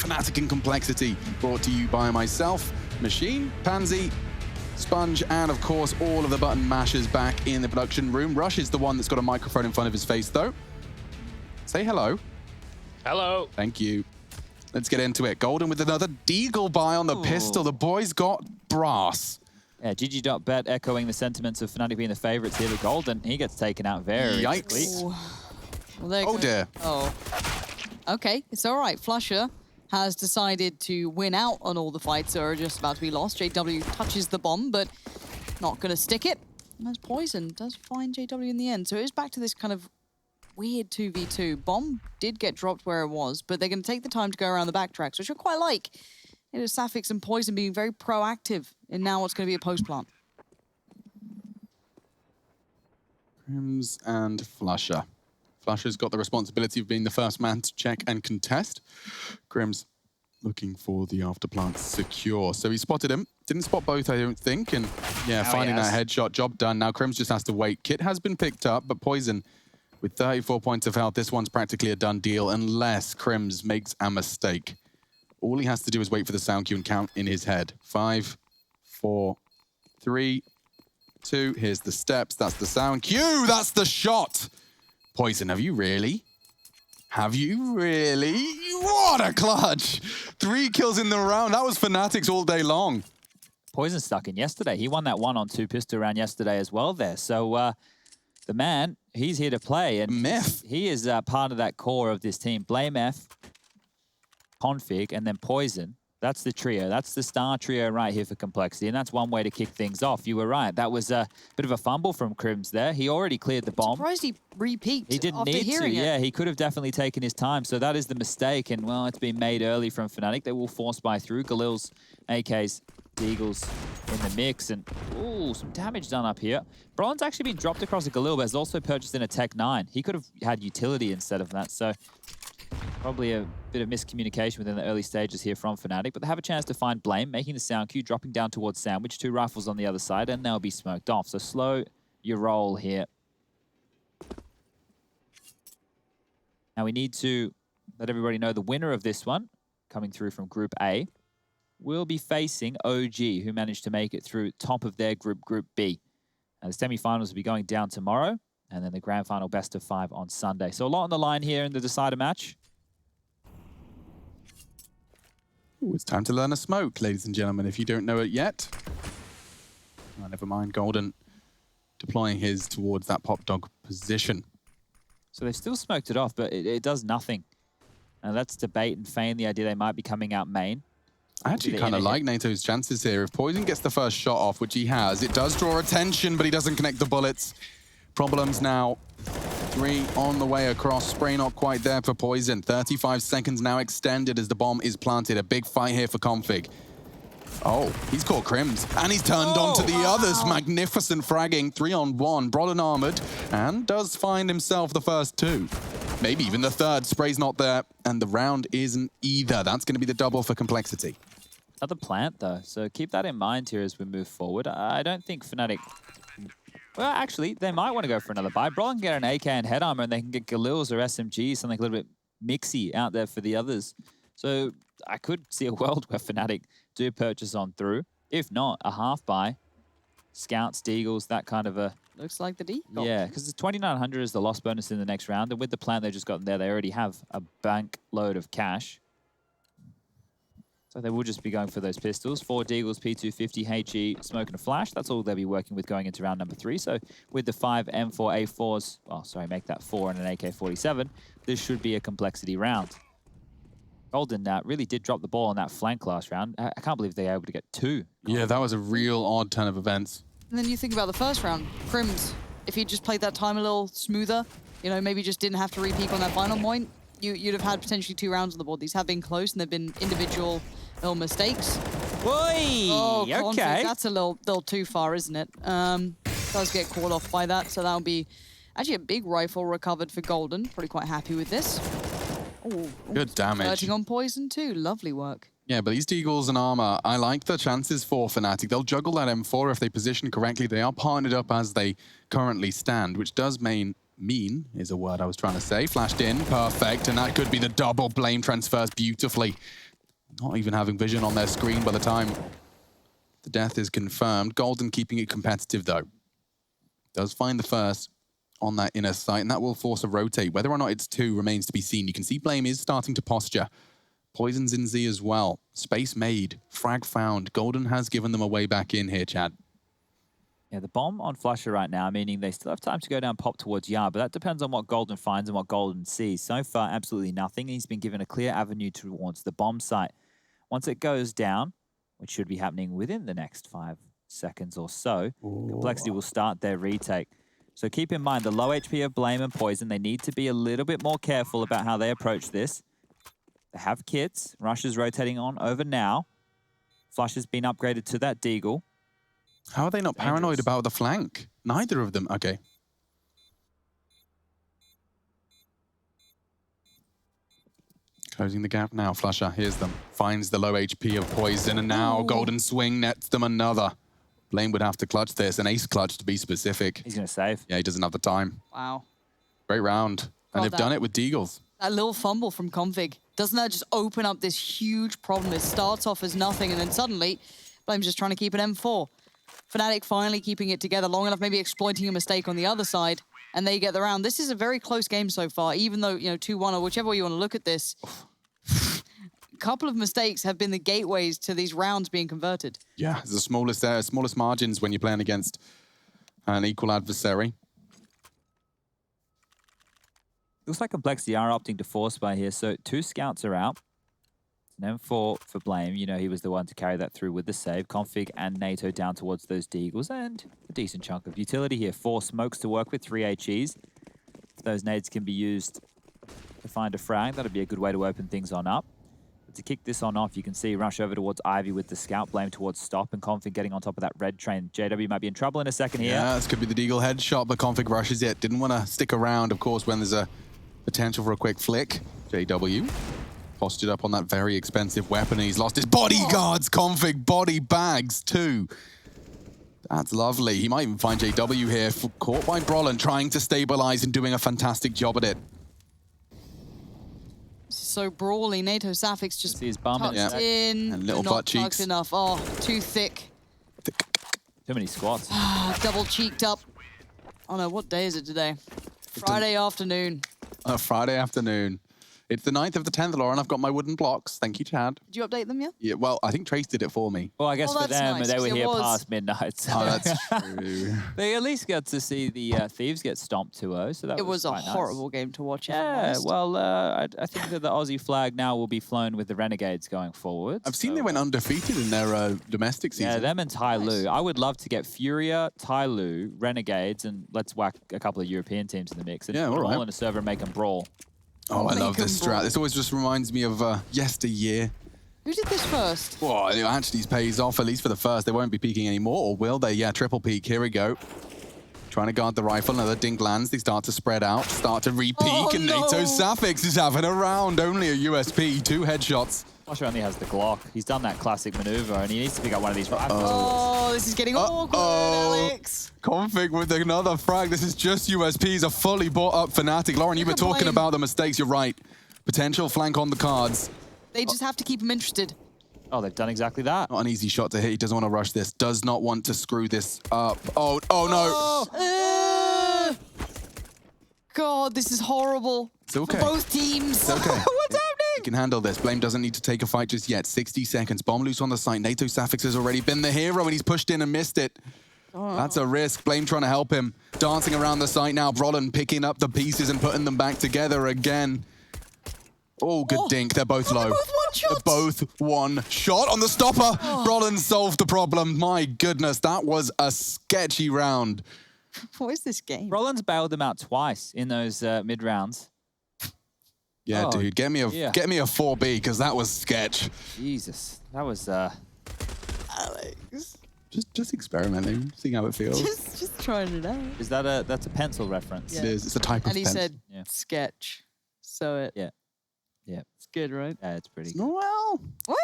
Fnatic and Complexity, brought to you by myself, Machine, Pansy, Sponge, and of course all of the button mashers back in the production room. Rush is the one that's got a microphone in front of his face though. Say hello. Hello. Thank you. Let's get into it. Golden with another deagle buy on the pistol. The boys got brass. Yeah, GG.bet echoing the sentiments of Fnatic being the favorites here, but Golden, he gets taken out very quickly. Well, dear. Oh. Okay, it's all right. Flusher has decided to win out on all the fights that are just about to be lost. JW touches the bomb, but not going to stick it. And as Poison does find JW in the end. So it is back to this kind of weird 2v2. Bomb did get dropped where it was, but they're going to take the time to go around the backtracks, which I quite like. It is Safix and Poison being very proactive in now what's going to be a post-plant. Crims and Flusher. Flusher's got the responsibility of being the first man to check and contest. Crims looking for the afterplant secure. So he spotted him. Didn't spot both, I don't think. And yeah, finding that headshot, job done. Now Crims just has to wait. Kit has been picked up, but Poison with 34 points of health, this one's practically a done deal unless Crims makes a mistake. All he has to do is wait for the sound cue and count in his head. 5, 4, 3, 2. Here's the steps. That's the sound cue. That's the shot. Poison, have you really? Have you really? What a clutch. 3 kills in the round. That was Fnatic's all day long. Poison stuck in yesterday. He won that 1-on-2 pistol round yesterday as well there. So the man, he's here to play. And Meth. He is part of that core of this team. Blame F, Config, and then Poison. That's the trio. That's the star trio right here for Complexity, and that's one way to kick things off. You were right. That was a bit of a fumble from Crims there. He already cleared the bomb. Surprised he repeat. He didn't need to. Yeah, he could have definitely taken his time. So that is the mistake, and well, it's been made early from Fnatic. They will force buy through. Galil's, AK's, Deagles in the mix, and ooh, some damage done up here. Bron's actually been dropped across a Galil, but has also purchased in a Tech 9. He could have had utility instead of that. So probably a bit of miscommunication within the early stages here from Fnatic, but they have a chance to find Blame, making the sound cue, dropping down towards Sandwich, 2 rifles on the other side, and they'll be smoked off. So slow your roll here. Now we need to let everybody know the winner of this one, coming through from Group A, will be facing OG, who managed to make it through top of their group, Group B. And the semi-finals will be going down tomorrow, and then the grand final best of 5 on Sunday. So a lot on the line here in the decider match. Ooh, it's time to learn a smoke, ladies and gentlemen, if you don't know it yet. Oh, never mind, Golden deploying his towards that pop dog position. So they've still smoked it off, but it does nothing. And let's debate and feign the idea they might be coming out main. I actually kind of like NATO's chances here. If Poison gets the first shot off, which he has, it does draw attention, but he doesn't connect the bullets. Problems now. 3 on the way across. Spray not quite there for Poison. 35 seconds now extended as the bomb is planted. A big fight here for Config. Oh, he's caught Crims. And he's turned onto the others. Magnificent fragging. 3-on-1. Brodden armored. And does find himself the first 2. Maybe even the third. Spray's not there. And the round isn't either. That's going to be the double for Complexity. Another plant, though. So keep that in mind here as we move forward. I don't think Fnatic... Well, actually, they might want to go for another buy. Brawler can get an AK and head armor, and they can get Galils or SMGs, something a little bit mixy out there for the others. So I could see a world where Fnatic do purchase on through. If not, a half buy. Scouts, Deagles, that kind of a... Looks like the D. Yeah, because the 2,900 is the loss bonus in the next round, and with the plan they've just gotten there, they already have a bank load of cash. So they will just be going for those pistols. 4 Deagles, P250, HE, Smoke and a Flash. That's all they'll be working with going into round number 3. So with the 5 M4A4s, oh, sorry, make that 4 and an AK-47, this should be a Complexity round. Golden really did drop the ball on that flank last round. I can't believe they were able to get 2. Yeah, that was a real odd turn of events. And then you think about the first round. Crims, if he just played that time a little smoother, you know, maybe just didn't have to repeat on that final point, you'd have had potentially 2 rounds on the board. These have been close, and they've been individual little mistakes. Oi! Oh, Okay. That's a little too far, isn't it? Does get caught off by that, so that'll be actually a big rifle recovered for Golden. Probably quite happy with this. Oh, good damage. Hurting on Poison too. Lovely work. Yeah, but these Deagles and armor, I like the chances for Fnatic. They'll juggle that M4 if they position correctly. They are partnered up as they currently stand, which does mean is a word I was trying to say. Flashed in, perfect, and that could be the double. Blame transfers beautifully not even having vision on their screen by the time the death is confirmed. Golden keeping it competitive, though. Does find the first on that inner site, and that will force a rotate. Whether or not it's 2 remains to be seen. You can see Blame is starting to posture. Poison's in Z as well. Space made. Frag found. Golden has given them a way back in here, Chad. Yeah, the bomb on Flusher right now, meaning they still have time to go down pop towards Yard, but that depends on what Golden finds and what Golden sees. So far, absolutely nothing. He's been given a clear avenue towards the bomb site. Once it goes down, which should be happening within the next 5 seconds or so, Complexity will start their retake. So keep in mind, the low HP of Blame and Poison, they need to be a little bit more careful about how they approach this. They have kits. Rush is rotating on over now. Flush has been upgraded to that Deagle. How are they not paranoid about the flank? Neither of them. Okay. Closing the gap now. Flusher hears them. Finds the low HP of Poison, and now Golden Swing nets them another. Blame would have to clutch this, an ace clutch to be specific. He's going to save. Yeah, he doesn't have the time. Wow. Great round. And they've done it with Deagles. That little fumble from Config, doesn't that just open up this huge problem? It starts off as nothing, and then suddenly, Blame's just trying to keep an M4. Fnatic finally keeping it together long enough, maybe exploiting a mistake on the other side, and they get the round. This is a very close game so far, even though, 2-1 or whichever way you want to look at this. A couple of mistakes have been the gateways to these rounds being converted. Yeah, it's the smallest margins when you're playing against an equal adversary. Looks like Complexity are opting to force by here, so 2 scouts are out. And M4 for Blame, he was the one to carry that through with the save. Config and NATO down towards those Deagles, and a decent chunk of utility here. 4 smokes to work with, 3 HEs. If those nades can be used to find a frag, that'd be a good way to open things on up. But to kick this on off, you can see Rush over towards Ivy with the scout, Blame towards Stop, and Config getting on top of that red train. JW might be in trouble in a second here. Yeah, this could be the Deagle headshot, but Config rushes it. Didn't want to stick around, of course, when there's a potential for a quick flick. JW postured up on that very expensive weapon, and he's lost his bodyguards. Config body bags too. That's lovely. He might even find JW here, caught by Brolin, trying to stabilize and doing a fantastic job at it. This is so brawly. NATO Sapphics just See his bum tucked in, and little but not butt cheeks. tucked enough. Oh, too thick. Too many squats. Double cheeked up. Oh no, what day is it today? Friday afternoon. Friday afternoon. It's the 9th of the 10th, Lauren. I've got my wooden blocks. Thank you, Chad. Did you update them yet? Yeah, well, I think Trace did it for me. Well, I guess for that's them, nice, they were 'cause it here was- past midnight. So Oh, that's true. they at least got to see the Thieves get stomped 2-0, so that It was a quite nice. horrible game to watch. if I'm Yeah, honest. well, I think that the Aussie flag now will be flown with the Renegades going forward. I've seen so, they went undefeated in their domestic season. Yeah, them and Tai Lu. Nice. I would love to get Furia, Tai Lu, Renegades, and let's whack a couple of European teams in the mix and Yeah, put all them all right. in a server and make them brawl. Oh, I love Make 'em this brawl. strat. This always just reminds me of yesteryear. Who did this first? Whoa, it actually pays off, at least for the first. They won't be peeking anymore, or will they? Yeah, triple peek. Here we go. Trying to guard the rifle. Another dink lands. They start to spread out, start to re-peek, Oh, and no. NATO Sapphics is having a round. Only a USP, 2 headshots. Flusher only has the Glock. He's done that classic maneuver, and he needs to pick up one of these rifles. Oh, this is getting awkward, Alex. Config with another frag. This is just USPs, a fully bought up Fnatic. Lauren, you were Look at talking Blame. about the mistakes. You're right. Potential flank on the cards. They just have to keep him interested. Oh, they've done exactly that. Not an easy shot to hit. He doesn't want to rush this. Does not want to screw this up. Oh no. God, this is horrible. It's okay. For both teams. It's okay. What's He happening? can handle this. Blame doesn't need to take a fight just yet. 60 seconds. Bomb loose on the site. NATO Sapphics has already been the hero, and he's pushed in and missed it. That's a risk. Blame trying to help him. Dancing around the site now. Brolin picking up the pieces and putting them back together again. Oh, good dink. They're both low. They're both one shot. They're both one shot on the stopper. Brolin solved the problem. My goodness, that was a sketchy round. What is this game? Roland's bailed them out twice in those mid rounds. Yeah, Oh, dude, get me a yeah. 4B because that was sketch. Jesus, that was. Alex. Just experimenting, seeing how it feels. Just trying it out. Is that that's a pencil reference? It is. It's a type of And he pen. said Yeah. sketch. So Yeah. it's good, right? Yeah, it's pretty good. Well, Well,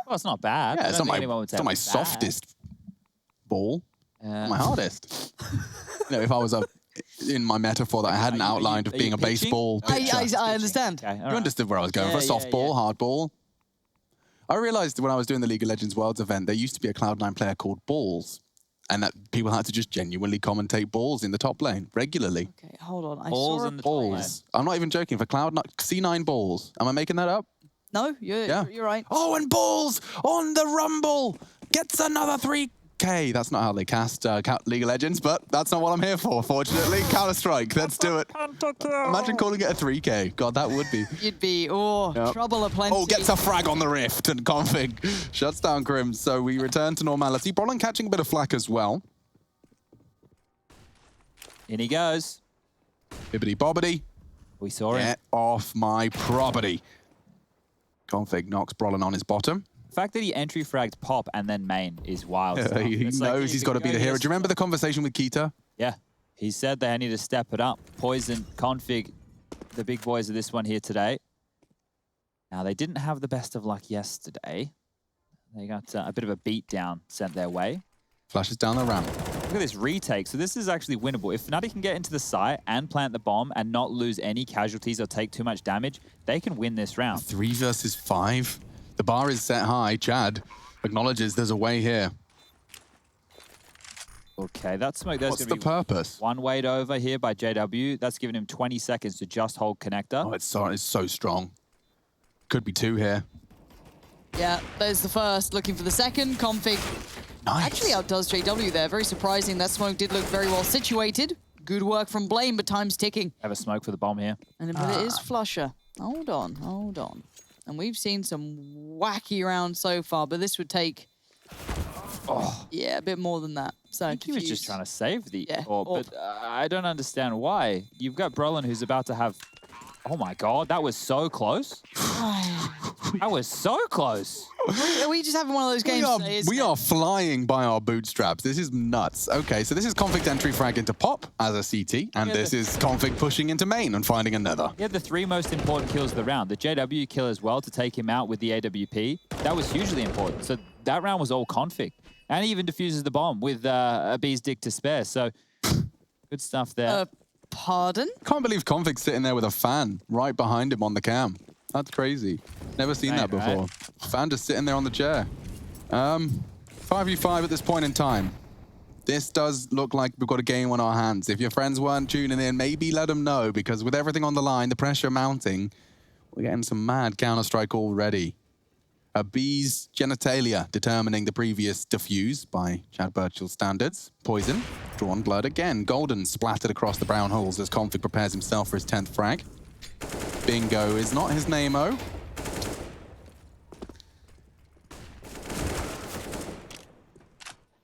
Well, it's not bad. yeah, I it's don't not think anyone would it's say not my it was bad. softest ball. Uh, My hardest. If I was in my metaphor that I hadn't Are you- outlined of are being you a pitching? baseball pitcher. I understand. Okay, all You right. understood where I was going. Yeah, For a softball, hardball. I realized when I was doing the League of Legends Worlds event, there used to be a Cloud9 player called Balls. And that people had to just genuinely commentate balls in the top lane regularly. Okay, hold on. Balls I saw in the Balls. I'm not even joking. For Cloud9, C9 balls. Am I making that up? No, you're right. Oh, and balls on the Rumble gets another 3K. That's not how they cast League of Legends, but that's not what I'm here for, fortunately. Counter-Strike, let's do it. Imagine calling it a 3K. God, that would be. You'd be, trouble aplenty. Oh, gets a frag on the Rift, and Config shuts down Grim. So we return to normality. Brolin catching a bit of flack as well. In he goes. Bibbity bobbity. We saw him. Get off my property. Config knocks Brolin on his bottom. The fact that he entry fragged Pop and then main is wild. He knows he's got to be the hero. Do you remember the conversation with Keita? Yeah. He said they need to step it up. Poison, Config, the big boys of this one here today. Now, they didn't have the best of luck yesterday. They got a bit of a beatdown sent their way. Flashes down the ramp. Look at this retake. So this is actually winnable. If Fnatic can get into the site and plant the bomb and not lose any casualties or take too much damage, they can win this round. 3 versus 5. The bar is set high. Chad acknowledges there's a way here. Okay, that smoke, there's What's going to the be purpose? one weight over here by JW. That's giving him 20 seconds to just hold connector. Oh, it's so strong. Could be 2 here. Yeah, there's the first. Looking for the second. Config Nice. actually outdoes JW there. Very surprising. That smoke did look very well situated. Good work from Blame, but time's ticking. Have a smoke for the bomb here. But it is Flusher. Hold on. And we've seen some wacky rounds so far, but this would take, yeah, a bit more than that. So I think he was just Diffuse. trying to save the Yeah, orb, but I don't understand why. You've got Brolin who's about to have... Oh my god, that was so close. That was so close. Are we just having one of those games today, isn't We it? are flying by our bootstraps. This is nuts. Okay, so this is Config entry frag into Pop as a CT, and Yeah, this is Config pushing into main and finding another. He had the 3 most important kills of the round. The JW kill as well to take him out with the AWP. That was hugely important. So that round was all Config. And he even defuses the bomb with a bee's dick to spare. So good stuff there. Pardon? Can't believe Config's sitting there with a fan right behind him on the cam. That's crazy. Never seen that before. Fan just sitting there on the chair. 5v5 at this point in time. This does look like we've got a game on our hands. If your friends weren't tuning in, maybe let them know, because with everything on the line, the pressure mounting, we're getting some mad Counter-Strike already. A bee's genitalia determining the previous defuse by Chad Birchall's standards. Poison, drawn blood again. Golden splattered across the brown holes as Config prepares himself for his 10th frag. Bingo is not his name-o.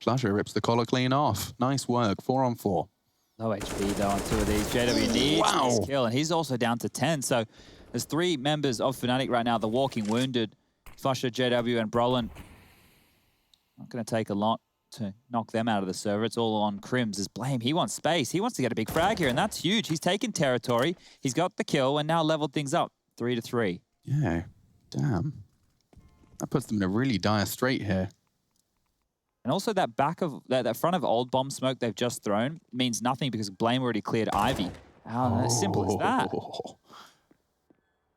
Flusher rips the collar clean off. Nice work, 4 on 4. Low HP though on 2 of these. JW needs this kill, and he's also down to 10. So there's 3 members of Fnatic right now. The Walking Wounded, Flusher, JW, and Brolin. Not going to take a lot to knock them out of the server. It's all on Crims as Blame. He wants space. He wants to get a big frag here, and that's huge. He's taken territory. He's got the kill, and now leveled things up 3-3. Yeah, damn. That puts them in a really dire strait here. And also that back of that front of old bomb smoke they've just thrown means nothing because Blame already cleared Ivy. How as simple as that.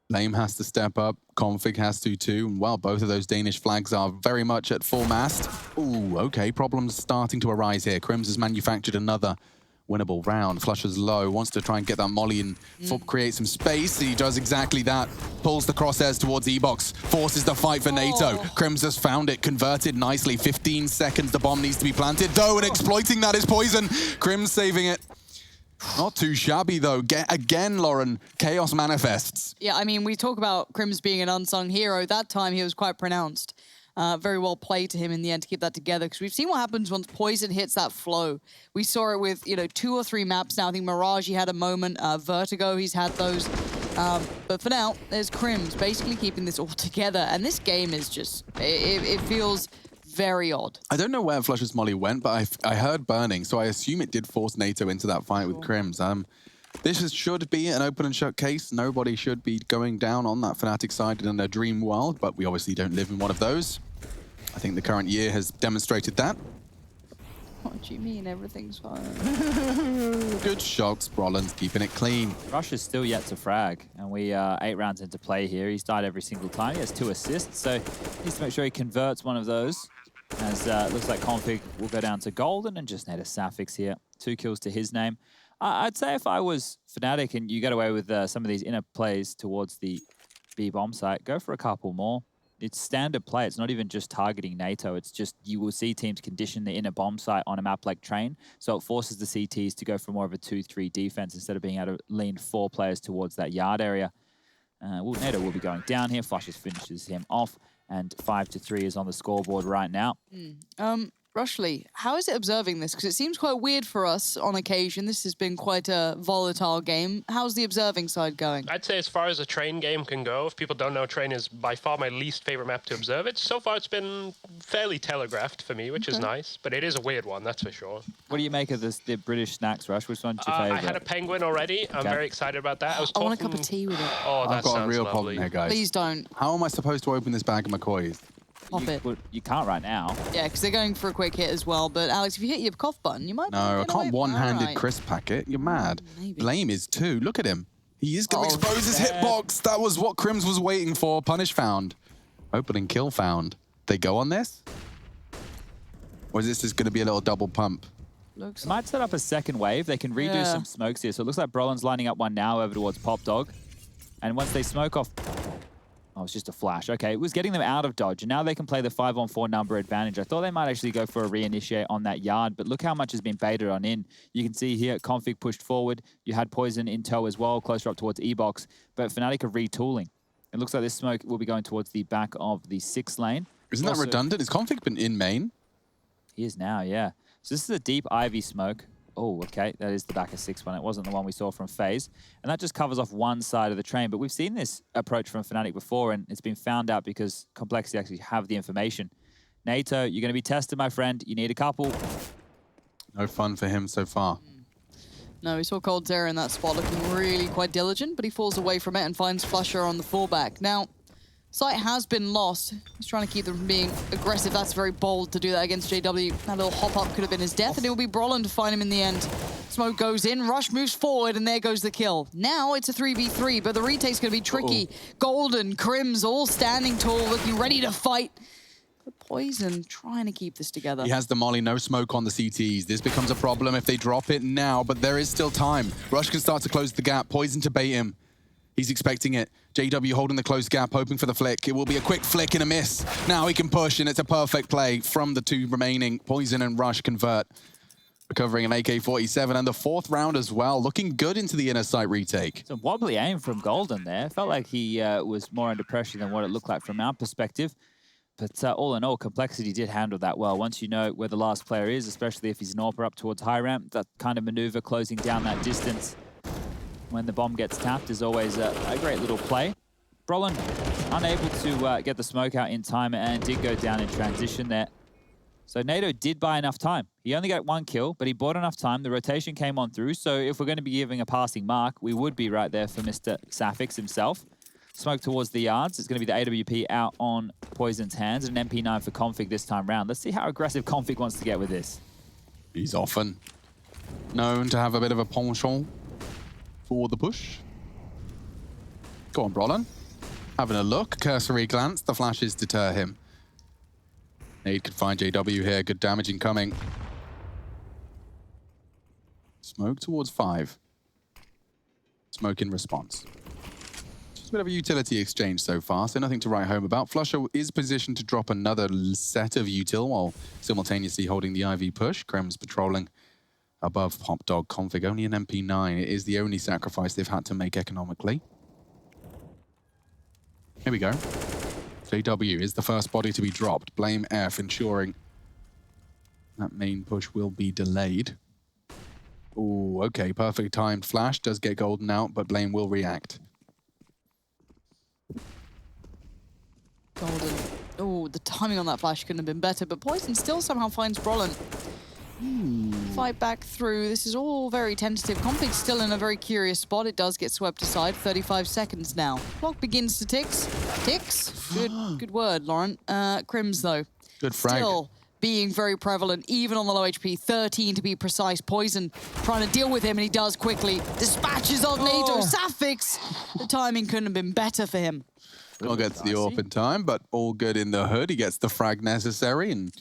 Blame has to step up. Config has to too. And well, both of those Danish flags are very much at full mast. Ooh, okay. Problems starting to arise here. Crims has manufactured another winnable round. Flusher's low, wants to try and get that molly and create some space. He does exactly that. Pulls the crosshairs towards E-Box. Forces the fight for NATO. Crims has found it, converted nicely. 15 seconds, the bomb needs to be planted. Though, and exploiting that is Poison. Crims saving it. Not too shabby, though. Again, Lauren, chaos manifests. Yeah, I mean, we talk about Crims being an unsung hero. That time, he was quite pronounced. Very well played to him in the end to keep that together, because we've seen what happens once Poison hits that flow. We saw it with, 2 or 3 maps now. I think Mirage, he had a moment. Vertigo, he's had those. But for now, there's Crims basically keeping this all together. And this game is just, it feels very odd. I don't know where Flusher's molly went, but I heard burning, so I assume it did force NATO into that fight with Crims. This should be an open and shut case. Nobody should be going down on that Fnatic side in a dream world, but we obviously don't live in one of those. I think the current year has demonstrated that. What do you mean everything's fine? Good shots. Brolland's keeping it clean. Rush is still yet to frag, and we are 8 rounds into play here. He's died every single time. He has 2 assists, so he needs to make sure he converts one of those. As looks like Config will go down to Golden and just need a Sapphics here. 2 kills to his name. I'd say if I was Fnatic and you get away with some of these inner plays towards the B bomb site, go for a couple more. It's standard play. It's not even just targeting NATO. It's just you will see teams condition the inner bomb site on a map like Train, so it forces the CTs to go for more of a 2-3 defense instead of being able to lean 4 players towards that yard area. NATO will be going down here. Flushes finishes him off, and 5-3 is on the scoreboard right now. Rushley, how is it observing this? Because it seems quite weird for us on occasion. This has been quite a volatile game. How's the observing side going? I'd say as far as a Train game can go, if people don't know, Train is by far my least favorite map to observe it. So far, it's been fairly telegraphed for me, which is nice. But it is a weird one, that's for sure. What do you make of the British snacks, Rush? Which one's your favorite? I had a penguin already. I'm very excited about that. I want a cup of tea with it. Oh, that I've got a real lovely. problem here, guys. Please don't. How am I supposed to open this bag of McCoys? Pop it. You can't right now. Yeah, because they're going for a quick hit as well. But Alex, if you hit your cough button, you might. No, I get can't away. one-handed Alright. crisp pack it. You're mad. Maybe. Blame is 2. Look at him. He is going to Oh, expose his yeah. hitbox. That was what Crims was waiting for. Punish found. Opening kill found. They go on this? Or is this just going to be a little double pump? Looks Might set up a second wave. They can redo some smokes here. So it looks like Brolland's lining up one now over towards Pop Dog. And once they smoke off... Oh, it's just a flash. Okay, it was getting them out of dodge. And now they can play the 5-on-4 number advantage. I thought they might actually go for a reinitiate on that yard, but look how much has been baited on in. You can see here, Config pushed forward. You had Poison in tow as well, closer up towards E-Box. But Fnatic are retooling. It looks like this smoke will be going towards the back of the 6th lane. Isn't that redundant? Is Config been in main? He is now, yeah. So this is a deep Ivy smoke. Oh, okay. That is the back of 6 one. It wasn't the one we saw from FaZe. And that just covers off one side of the train. But we've seen this approach from Fnatic before, and it's been found out because Complexity actually have the information. NATO, you're going to be tested, my friend. You need a couple. No fun for him so far. No, we saw Cold Zero in that spot looking really quite diligent, but he falls away from it and finds Flusher on the fallback. Now, site has been lost. He's trying to keep them from being aggressive. That's very bold to do that against JW. That little hop-up could have been his death, and it will be Brolland to find him in the end. Smoke goes in, Rush moves forward, and there goes the kill. Now it's a 3v3, but the retake's going to be tricky. Golden, Crims, all standing tall, looking ready to fight. But Poison trying to keep this together. He has the molly, no smoke on the CTs. This becomes a problem if they drop it now, but there is still time. Rush can start to close the gap. Poison to bait him. He's expecting it. JW holding the close gap, hoping for the flick. It will be a quick flick and a miss. Now he can push, and it's a perfect play from the 2 remaining. Poison and Rush convert. Recovering an AK-47 and the 4th round as well. Looking good into the inner sight retake. It's a wobbly aim from Golden there. Felt like he was more under pressure than what it looked like from our perspective. But all in all, Complexity did handle that well. Once you know where the last player is, especially if he's an AWPer up towards high ramp, that kind of maneuver closing down that distance when the bomb gets tapped is always a great little play. Brolland unable to get the smoke out in time and did go down in transition there. So NATO did buy enough time. He only got 1 kill, but he bought enough time. The rotation came on through, so if we're going to be giving a passing mark, we would be right there for Mr. Sapphics himself. Smoke towards the yards. It's going to be the AWP out on Poison's hands, and an MP9 for Config this time round. Let's see how aggressive Config wants to get with this. He's often known to have a bit of a penchant for the push. Go on, Brolland. Having a look, cursory glance. The flashes deter him. Nade could find JW here. Good damage incoming. Smoke towards 5. Smoke in response. Just a bit of a utility exchange so far, so nothing to write home about. Flusher is positioned to drop another set of util while simultaneously holding the IV push. Krems patrolling above Pop Dog. Config only an MP9. It is the only sacrifice they've had to make economically. Here we go. JW is the first body to be dropped. Blame F, ensuring that main push will be delayed. Ooh, okay, perfect timed flash. Does get Golden out, but Blame will react. Golden. Oh, the timing on that flash couldn't have been better, but Poison still somehow finds Brolland. Fight back through. This is all very tentative. Config's still in a very curious spot. It does get swept aside. 35 seconds now. Clock begins to ticks. Ticks? Good word, Lauren. Crims, though. Good frag. Still being very prevalent, even on the low HP. 13 to be precise. Poison trying to deal with him, and he does quickly. Dispatches on NATO Safix. The timing couldn't have been better for him. Can't get to the AWP in time, but all good in the hood. He gets the frag necessary, and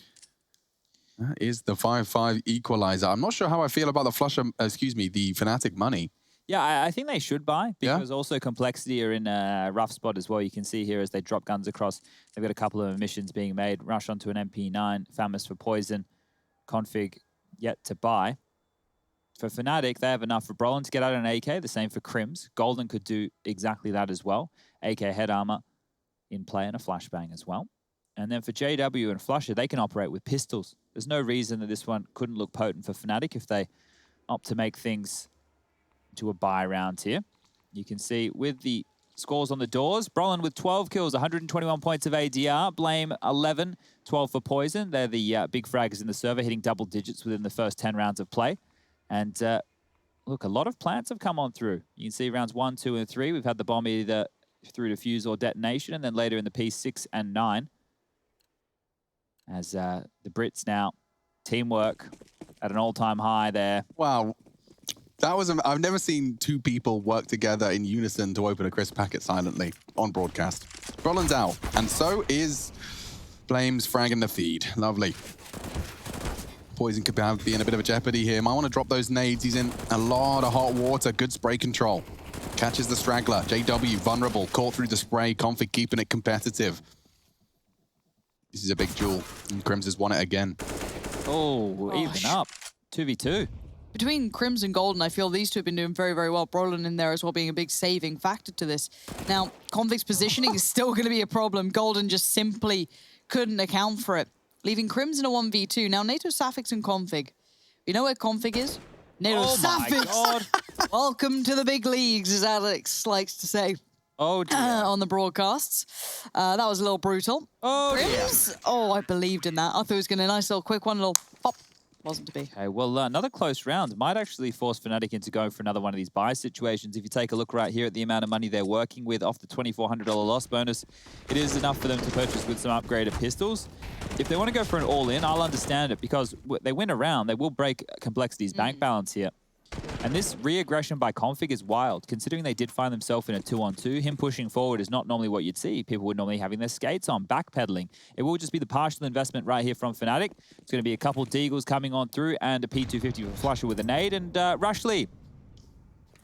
that is the 5-5 equalizer. I'm not sure how I feel about the Flusher, the Fnatic money. Yeah, I think they should buy, because also Complexity are in a rough spot as well. You can see here as they drop guns across, they've got a couple of emissions being made. Rush onto an MP9, Famous for Poison, Config yet to buy. For Fnatic, they have enough for Brolin to get out an AK, the same for Crims. Golden could do exactly that as well. AK head armor in play and a flashbang as well. And then for JW and Flusher, they can operate with pistols. There's no reason that this one couldn't look potent for Fnatic if they opt to make things to a buy round here. You can see with the scores on the doors, Brolin with 12 kills, 121 points of ADR, Blame 11, 12 for Poison. They're the big fraggers in the server, hitting double digits within the first 10 rounds of play. And look, a lot of plants have come on through. You can see rounds 1, 2, and 3. We've had the bomb either through defuse or detonation, and then later in the piece 6 and 9. As the Brits now, teamwork at an all-time high there. Wow. That was, I've never seen two people work together in unison to open a crisp packet silently on broadcast. Brolin's out, and so is Blame's fragging the feed. Lovely. Poison could be in a bit of a jeopardy here. Might want to drop those nades. He's in a lot of hot water. Good spray control. Catches the straggler. JW vulnerable. Caught through the spray. Config keeping it competitive. This is a big duel. And Crims has won it again. Oh, even up. 2v2. Between Crims and Golden, I feel these two have been doing very, very well. Brolin in there as well being a big saving factor to this. Now, Config's positioning is still going to be a problem. Golden just simply couldn't account for it, leaving Crims in a 1v2. Now, NATO Safix and Config. You know where Config is? NATO Safix! Welcome to the big leagues, as Alex likes to say. Oh, dear. On the broadcasts. That was a little brutal. Oh, Crims? dear. Oh, I believed in that. I thought it was going to be a nice little quick one, little pop. Wasn't to be. Okay, well, another close round might actually force Fnatic into going for another one of these buy situations. If you take a look right here at the amount of money they're working with off the $2,400 loss bonus, it is enough for them to purchase with some upgraded pistols. If they want to go for an all-in, I'll understand it, because they win a round, they will break Complexity's bank balance here. And this re-aggression by Config is wild, considering they did find themselves in a 2-on-2. Him pushing forward is not normally what you'd see. People would normally having their skates on, backpedaling. It will just be the partial investment right here from Fnatic. It's going to be a couple Deagles coming on through and a P250 for Flusher with a nade. And Rushley,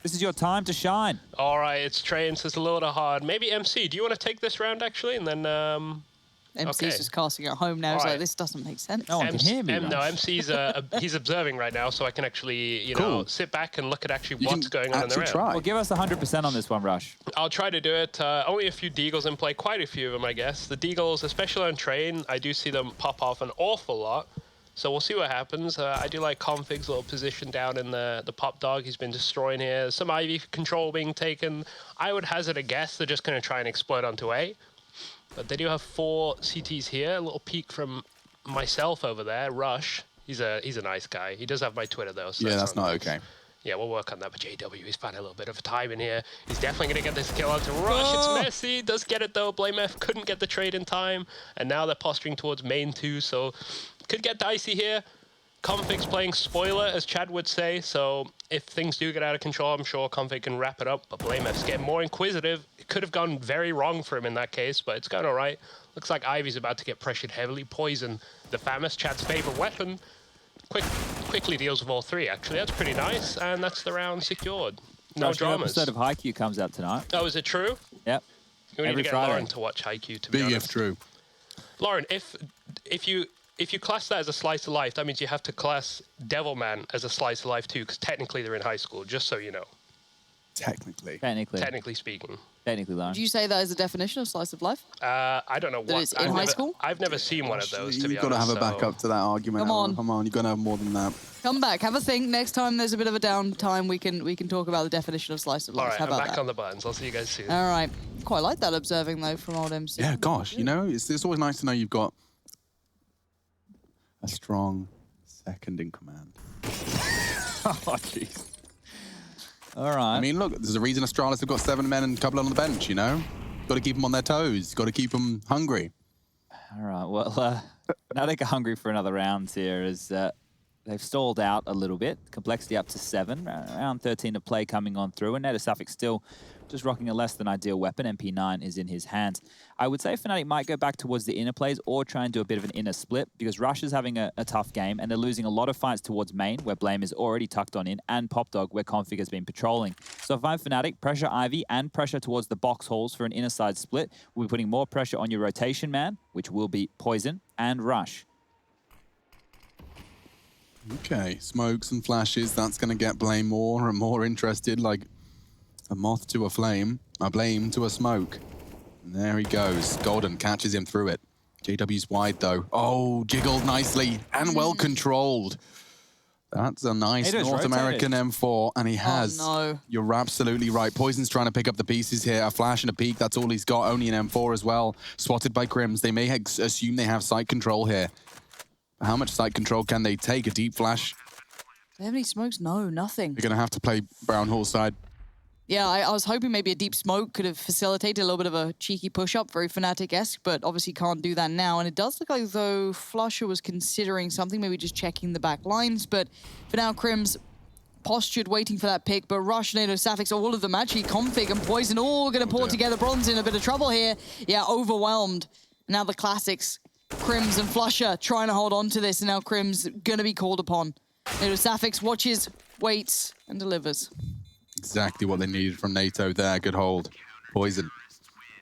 this is your time to shine. All right, it's Trains. It's a little hard. Maybe MC, do you want to take this round, actually? And then... MC's just casting at home now. He's like, this doesn't make sense. No one can hear me. No, MC's he's observing right now, so I can actually, you know, sit back and look at actually what's going on in the round. Well, give us 100% on this one, Rush. I'll try to do it. Only a few Deagles in play, quite a few of them, I guess. The Deagles, especially on Train, I do see them pop off an awful lot. So we'll see what happens. I do like Config's little position down in the pop dog. He's been destroying here. Some Ivy control being taken. I would hazard a guess they're just going to try and explode onto A. But they do have 4 CTs here. A little peek from myself over there. Rush. He's a nice guy. He does have my Twitter, though. So yeah, that's not okay. Yeah, we'll work on that. But JW, he's finding a little bit of a time in here. He's definitely going to get this kill onto Rush. It's messy. Does get it, though. Blame F couldn't get the trade in time. And now they're posturing towards main 2. So could get dicey here. Config's playing spoiler, as Chad would say, so if things do get out of control, I'm sure Config can wrap it up, but Blamef's getting more inquisitive. It could have gone very wrong for him in that case, but it's going all right. Looks like Ivy's about to get pressured heavily. Poison, the famous Chad's favorite weapon, quickly deals with all 3, actually. That's pretty nice, and that's the round secured. No dramas. Episode of Haikyuu comes out tonight. Oh, is it true? Yep. We need to get Lauren to watch Haikyuu, to be honest. Big if true. Lauren, if you class that as a slice of life, that means you have to class Devilman as a slice of life too, because technically they're in high school, just so you know. Technically. Technically speaking. Technically, Lauren. Would you say that is a definition of slice of life? I don't know what. That is in high school? I've never seen one of those, to be honest. You've got to have a backup to that argument. Come on. Come on, you've got to have more than that. Come back, have a think. Next time there's a bit of a downtime, we can talk about the definition of slice of life. All right, How I'm about back that? on the buttons. I'll see you guys soon. All right. Quite like that observing, though, from old MC. Yeah, gosh, you know, it's always nice to know you've got a strong second in command. Oh, jeez. All right. I mean, look, there's a reason Astralis have got 7 men and a couple on the bench, you know? Got to keep them on their toes. Got to keep them hungry. All right, well, Fnatic are hungry for another round here as they've stalled out a little bit. Complexity up to 7, around 13 of play coming on through, and Netosafik still just rocking a less than ideal weapon. MP9 is in his hands. I would say Fnatic might go back towards the inner plays or try and do a bit of an inner split because Rush is having a tough game and they're losing a lot of fights towards main where Blame is already tucked on in and Popdog where Config has been patrolling. So if I'm Fnatic, pressure Ivy and pressure towards the box halls for an inner side split. We'll be putting more pressure on your rotation man, which will be Poison and Rush. Okay, smokes and flashes. That's going to get Blame more and more interested, like a moth to a flame, a blame to a smoke. And there he goes. Golden catches him through it. JW's wide, though. Oh, jiggled nicely and well controlled. That's a nice North American M4, and he has. Oh, no. You're absolutely right. Poison's trying to pick up the pieces here. A flash and a peek, that's all he's got. Only an M4 as well. Swatted by Crims. They may assume they have site control here. How much site control can they take? A deep flash? Do they have any smokes? No, nothing. They're going to have to play Brown Hall side. Yeah, I was hoping maybe a deep smoke could have facilitated a little bit of a cheeky push-up, very Fnatic-esque, but obviously can't do that now. And it does look like, though, Flusher was considering something, maybe just checking the back lines. But for now, Crims postured, waiting for that pick. But Rush, Netosafik, all of them actually, Config and Poison, all going to pull together. Bronze in a bit of trouble here. Yeah, overwhelmed. Now the classics, Crims and Flusher trying to hold on to this. And now Crims going to be called upon. Netosafik watches, waits, and delivers. Exactly what they needed from NATO there. Good hold. Poison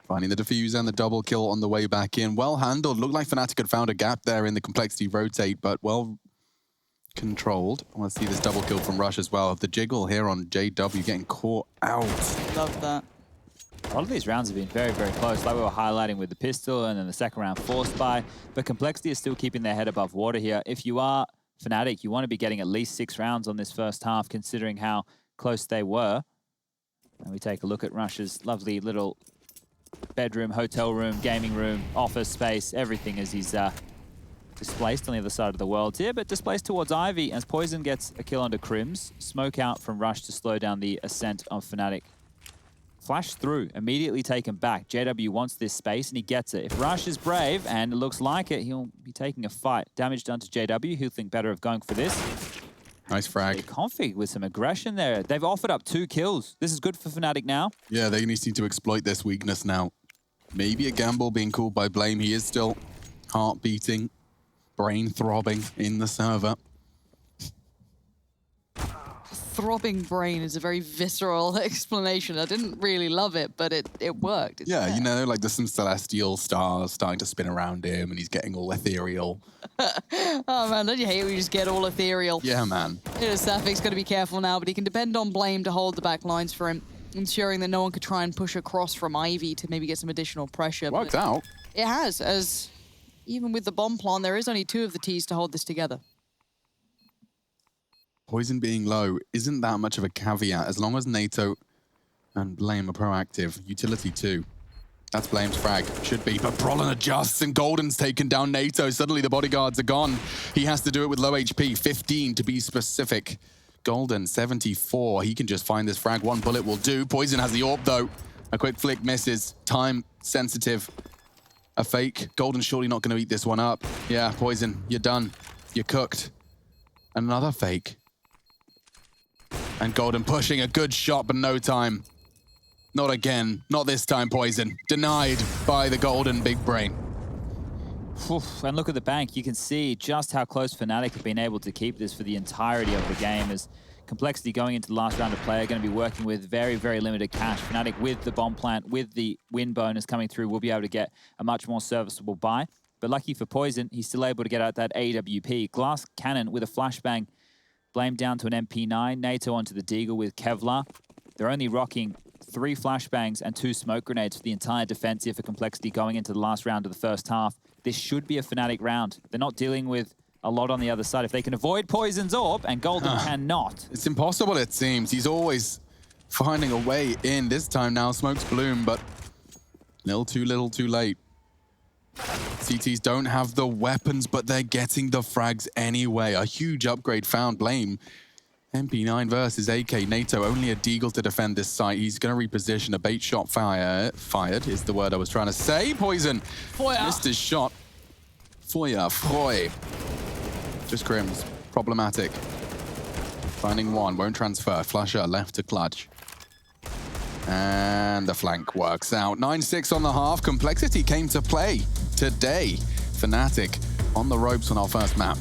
finding the defuse and the double kill on the way back in. Well handled. Looked like Fnatic had found a gap there in the complexity rotate, but well controlled. I want to see this double kill from Rush as well. The jiggle here on JW getting caught out. Love that. A lot of these rounds have been very, very close, like we were highlighting with the pistol and then the second round forced by. But Complexity is still keeping their head above water here. If you are Fnatic, you want to be getting at least 6 rounds on this first half, considering how close they were. And we take a look at Rush's lovely little bedroom, hotel room, gaming room, office space, everything as he's displaced on the other side of the world here, but displaced towards Ivy as Poison gets a kill onto Crims. Smoke out from Rush to slow down the ascent of Fnatic. Flash through, immediately taken back. JW wants this space and he gets it. If Rush is brave, and it looks like it, he'll be taking a fight. Damage done to JW, he'll think better of going for this. Nice frag. Config with some aggression there. They've offered up 2 kills. This is good for Fnatic now. Yeah, they need to exploit this weakness now. Maybe a gamble being called by Blame. He is still heart beating, brain throbbing in the server. Throbbing brain is a very visceral explanation. I didn't really love it, but it worked. It's yeah, there. you know, like there's some celestial stars starting to spin around him and he's getting all ethereal. Oh man, don't you hate it when you just get all ethereal? Yeah, man. Safik's got to be careful now, but he can depend on Blame to hold the back lines for him, ensuring that no one could try and push across from Ivy to maybe get some additional pressure. Worked out. It has, as even with the bomb plan, there is only 2 of the T's to hold this together. Poison being low isn't that much of a caveat as long as NATO and Blame are proactive. Utility too. That's Blame's frag. Should be. But Brolin adjusts and Golden's taken down NATO. Suddenly the bodyguards are gone. He has to do it with low HP. 15 to be specific. Golden, 74. He can just find this frag. 1 bullet will do. Poison has the AWP though. A quick flick misses. Time sensitive. A fake. Golden's surely not going to eat this one up. Yeah, Poison, you're done. You're cooked. Another fake. And Golden pushing a good shot, but no time. Not again. Not this time, Poison. Denied by the Golden big brain. Oof, and look at the bank. You can see just how close Fnatic have been able to keep this for the entirety of the game. As Complexity going into the last round of play are going to be working with very, very limited cash. Fnatic with the bomb plant, with the win bonus coming through, will be able to get a much more serviceable buy. But lucky for Poison, he's still able to get out that AWP. Glass Cannon with a flashbang. Blame down to an MP9. NATO onto the Deagle with Kevlar. They're only rocking 3 flashbangs and 2 smoke grenades for the entire defense here for Complexity going into the last round of the first half. This should be a Fnatic round. They're not dealing with a lot on the other side. If they can avoid Poison's AWP, and Golden cannot. It's impossible, it seems. He's always finding a way in. This time now, smokes bloom, but little too late. CTs don't have the weapons, but they're getting the frags anyway. A huge upgrade found. Blame. MP9 versus AK. NATO, only a Deagle to defend this site. He's going to reposition. A bait shot fired is the word I was trying to say. Poison missed his shot. Feuer, Freu. Just Grims. Problematic. Finding one, won't transfer. Flusher left to clutch. And the flank works out. 9-6 on the half. Complexity came to play today. Fnatic on the ropes on our first map.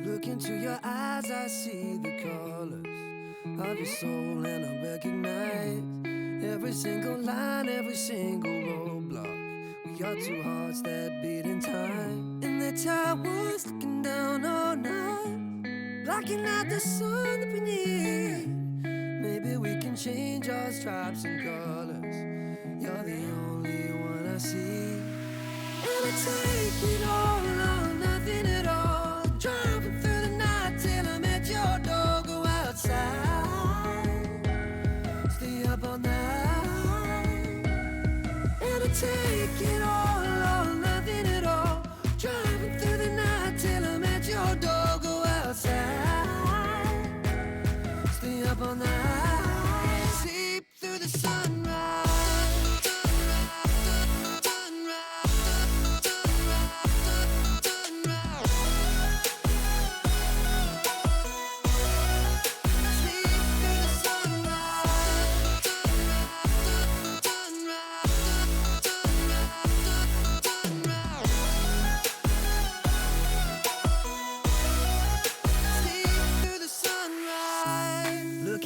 Look into your eyes, I see the colors of your soul, and I recognize every single line, every single roadblock. We are two hearts that beat in time, and the towers looking down all night, blocking out the sun that we need. Maybe we can change our stripes and colors. You're the only one I see, and I take it all or nothing at all. Driving through the night till I'm at your door. Go outside, stay up all night, and I take it all or nothing at all. Driving through the night till I'm at your door. Go outside, stay up all night, sleep through the sunrise.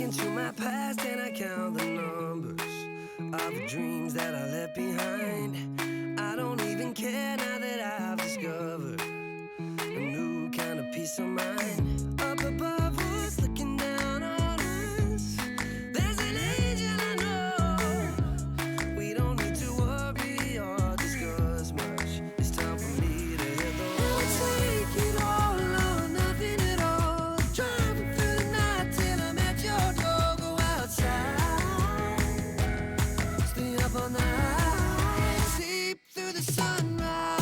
Into my past and I count the numbers of the dreams that I left behind. I don't even care now that I've discovered a new kind of peace of mind. Up above us, looking down on us, there's an angel I know. We don't need to worry or discuss much. It's time for me to hit the road. Take it all or nothing at all. Driving through the night till I'm at your door. Go outside, stay up all night, sleep through the sunrise.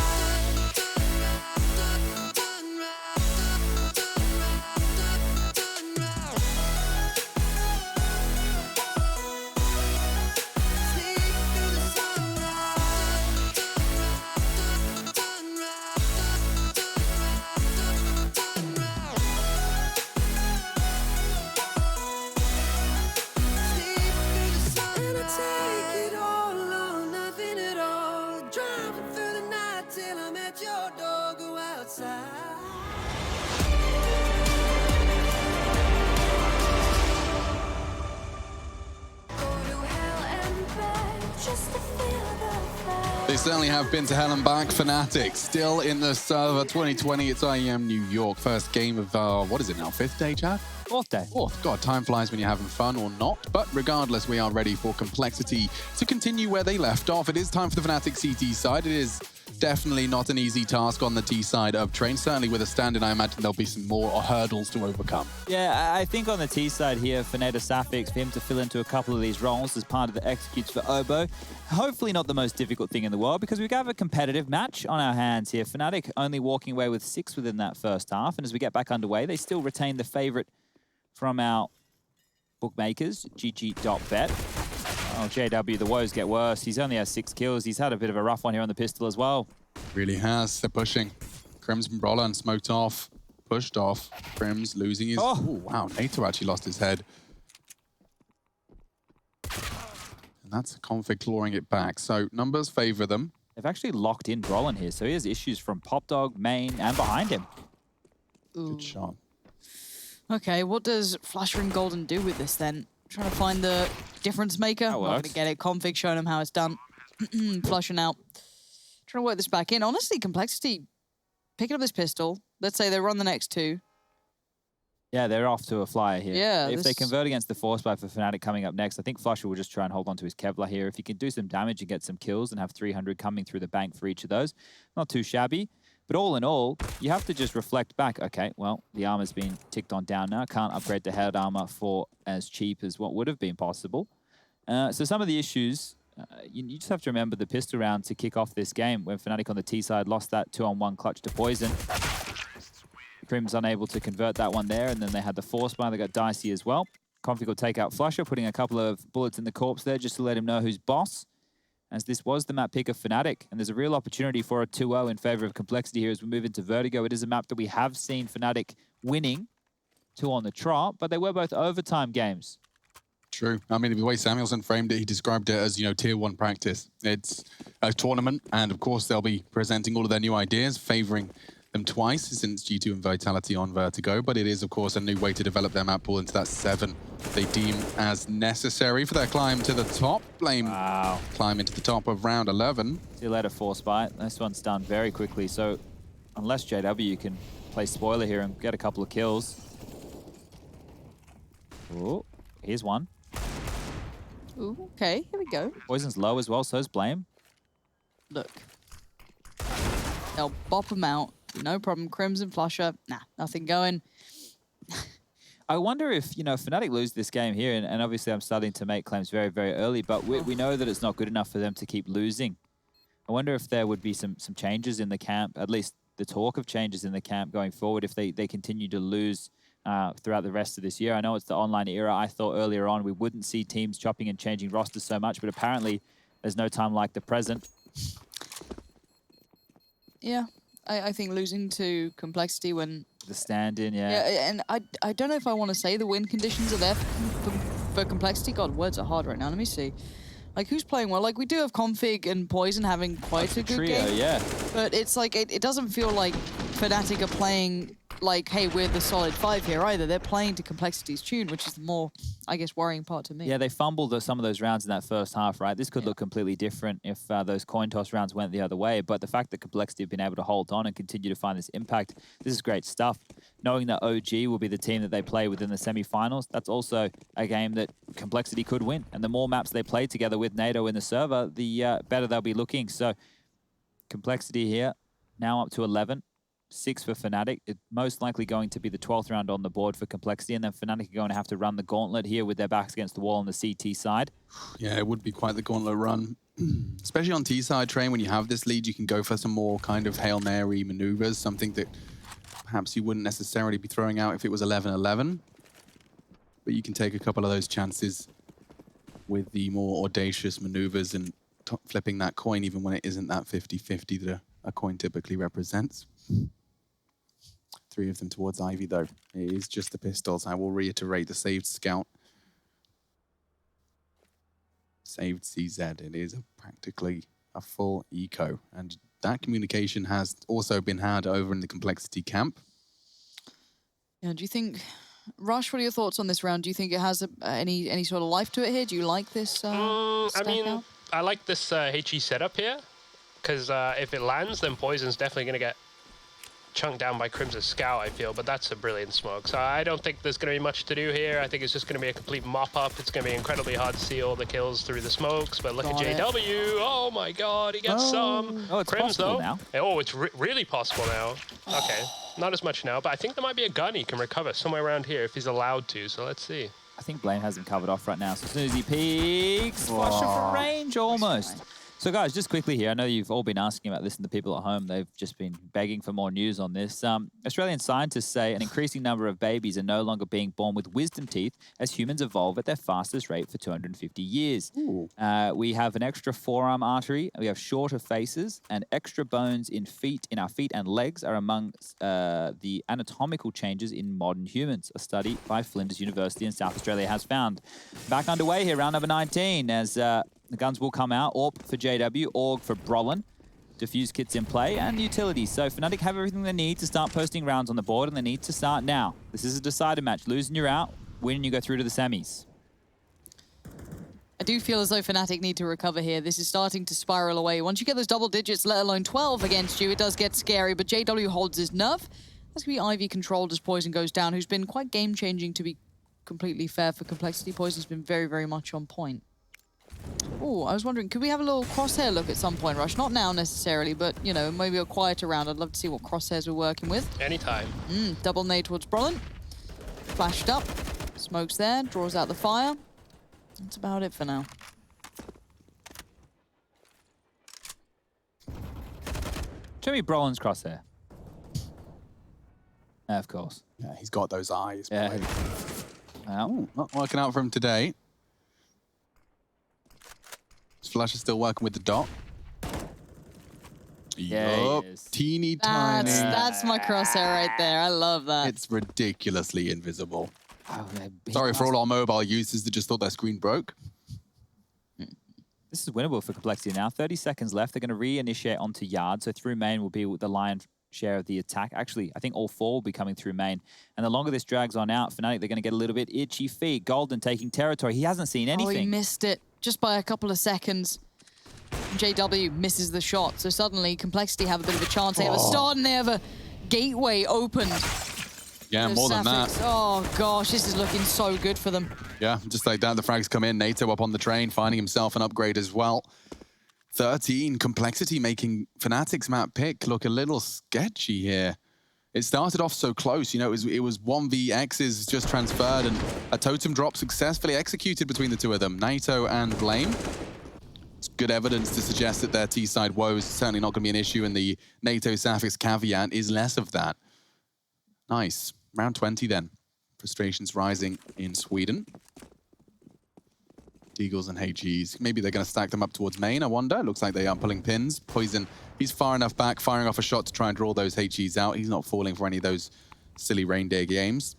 They certainly have been to hell and back. Fnatic still in the server 2020. It's IEM New York. First game of, what is it now? Fifth day, Chad? Fourth day. Fourth. God, time flies when you're having fun or not. But regardless, we are ready for Complexity to continue where they left off. It is time for the Fnatic CT side. It is definitely not an easy task on the T side of Train. Certainly with a stand-in, I imagine there'll be some more hurdles to overcome. Yeah, I think on the T side here, for Nader Safix, for him to fill into a couple of these roles as part of the executes for Obo, hopefully not the most difficult thing in the world, because we have a competitive match on our hands here. Fnatic only walking away with 6 within that first half, and as we get back underway, they still retain the favorite from our bookmakers, GG.bet. Oh, JW, the woes get worse. He's only has 6 kills. He's had a bit of a rough one here on the pistol as well. Really has. They're pushing. Crimson Brawler smoked off, pushed off. Crims losing his... Oh, wow. Nato actually lost his head. And that's Config clawing it back. So numbers favor them. They've actually locked in Brolin here, so he has issues from Pop Dog, main, and behind him. Ooh. Good shot. Okay, what does Flusher and Golden do with this then? Trying to find the difference maker. Not going to get it. Config showing him how it's done. Flusher now. Trying to work this back in. Honestly, Complexity picking up this pistol. Let's say they run the next two. Yeah, they're off to a flyer here. Yeah, if they this- convert against the force buy for Fnatic coming up next, I think Flusha will just try and hold on to his Kevlar here. If he can do some damage and get some kills and have 300 coming through the bank for each of those, not too shabby. But all in all, you have to just reflect back. Okay, well, the armor's been ticked on down now. Can't upgrade the head armor for as cheap as what would have been possible. So some of the issues, you just have to remember the pistol round to kick off this game when Fnatic on the T side lost that 2-on-1 clutch to Poison. Crim's unable to convert that one there, and then they had the force buy that got dicey as well. Config will take out Flusha, putting a couple of bullets in the corpse there just to let him know who's boss, as this was the map pick of Fnatic, and there's a real opportunity for a 2-0 in favor of Complexity here as we move into Vertigo. It is a map that we have seen Fnatic winning 2 on the trot, but they were both overtime games. True. I mean, the way Samuelson framed it, he described it as, tier 1 practice. It's a tournament, and of course they'll be presenting all of their new ideas, favoring them twice since G2 and Vitality on Vertigo, but it is, of course, a new way to develop their map pool into that 7 they deem as necessary for their climb to the top. Blame climb into the top of round 11. See you later, force buy. This one's done very quickly, so unless JW can play spoiler here and get a couple of kills. Oh, here's one. Ooh, okay, here we go. Poison's low as well, so's Blame. Look. They'll bop them out. No problem. Crimson Flusha. Nah, nothing going. I wonder if, Fnatic lose this game here, and obviously I'm starting to make claims very, very early, but we know that it's not good enough for them to keep losing. I wonder if there would be some changes in the camp, at least the talk of changes in the camp going forward if they continue to lose throughout the rest of this year. I know it's the online era. I thought earlier on we wouldn't see teams chopping and changing rosters so much, but apparently there's no time like the present. Yeah, I think losing to Complexity when... The stand-in, yeah. Yeah, and I don't know if I want to say the win conditions are there for Complexity. God, words are hard right now. Let me see. Like, who's playing well? Like, we do have Config and Poison having quite a good trio, game. yeah. But it's like, it doesn't feel like Fnatic are playing like, hey, we're the solid 5 here either. They're playing to Complexity's tune, which is the more, I guess, worrying part to me. Yeah, they fumbled some of those rounds in that first half, right? This could look completely different if those coin toss rounds went the other way. But the fact that Complexity have been able to hold on and continue to find this impact, this is great stuff. Knowing that OG will be the team that they play within the semi-finals, that's also a game that Complexity could win. And the more maps they play together with NATO in the server, the better they'll be looking. So Complexity here, now up to 11. 6 for Fnatic. It's most likely going to be the 12th round on the board for Complexity, and then Fnatic are going to have to run the gauntlet here with their backs against the wall on the CT side. Yeah, it would be quite the gauntlet run. Especially on T-side train, when you have this lead, you can go for some more kind of Hail Mary maneuvers, something that perhaps you wouldn't necessarily be throwing out if it was 11-11. But you can take a couple of those chances with the more audacious maneuvers and flipping that coin even when it isn't that 50-50 that a coin typically represents. 3 of them towards Ivy, though. It is just the pistols. I will reiterate the saved scout. Saved CZ. It is practically a full eco. And that communication has also been had over in the Complexity camp. Yeah, do you think... Rush, what are your thoughts on this round? Do you think it has any sort of life to it here? Do you like this I mean, out? I like this HE setup here, because if it lands, then Poison's definitely going to get chunked down by Crim's Scout, I feel, but that's a brilliant smoke. So I don't think there's going to be much to do here. I think it's just going to be a complete mop-up. It's going to be incredibly hard to see all the kills through the smokes, but look at JW. Oh my god, he gets some. Oh, it's Crim's, possible though. now. Oh, it's really possible now. Okay, not as much now, but I think there might be a gun he can recover somewhere around here if he's allowed to, so let's see. I think Blame has him covered off right now, so as soon as he peeks, Flusha for range almost. So guys, just quickly here, I know you've all been asking about this and the people at home, they've just been begging for more news on this. Australian scientists say an increasing number of babies are no longer being born with wisdom teeth as humans evolve at their fastest rate for 250 years. We have an extra forearm artery, we have shorter faces, and extra bones in our feet and legs are among the anatomical changes in modern humans, a study by Flinders University in South Australia has found. Back underway here, round number 19, as the guns will come out. AWP for JW, AUG for Brolin. Diffuse kits in play and utilities. So Fnatic have everything they need to start posting rounds on the board, and they need to start now. This is a decided match. Losing, you're out. Winning, you go through to the semis. I do feel as though Fnatic need to recover here. This is starting to spiral away. Once you get those double digits, let alone 12 against you, it does get scary. But JW holds his nerve. That's going to be Ivy controlled as Poison goes down, who's been quite game-changing, to be completely fair for Complexity. Poison's been very, very much on point. Oh, I was wondering, could we have a little crosshair look at some point, Rush? Not now necessarily, but, you know, maybe a quieter round. I'd love to see what crosshairs we're working with. Anytime. Double nade towards Brolin. Flashed up. Smokes there, draws out the fire. That's about it for now. Show me Brolin's crosshair. Of course. Yeah, he's got those eyes. Yeah. Well, not working out for him today. Flash is still working with the dot. Yeah, Yup, he is. teeny tiny. That's my crosshair right there. I love that. It's ridiculously invisible. Oh, Sorry for all our mobile users that just thought their screen broke. This is winnable for Complexity now. 30 seconds left. They're going to reinitiate onto Yard. So through main will be the lion's share of the attack. Actually, I think all four will be coming through main. And the longer this drags on out, Fnatic, they're going to get a little bit itchy feet. Golden taking territory. He hasn't seen anything. Oh, he missed it just by a couple of seconds. JW misses the shot. So suddenly Complexity have a bit of a chance. They have a start and they have a gateway opened. Yeah, more than that. Oh gosh, this is looking so good for them. Yeah, just like that, the frags come in. NATO up on the train, finding himself an upgrade as well. 13, Complexity making Fnatic's map pick look a little sketchy here. It started off so close, you know, it was 1vX's just transferred and a totem drop successfully executed between the two of them, NATO and Blame. It's good evidence to suggest that their T-side woe is certainly not going to be an issue, and the NATO Sapphics caveat is less of that. Nice. Round 20 then. Frustrations rising in Sweden. Deagles and HGs. Maybe they're going to stack them up towards main, I wonder. Looks like they are pulling pins. Poison, he's far enough back, firing off a shot to try and draw those HGs out. He's not falling for any of those silly reindeer games.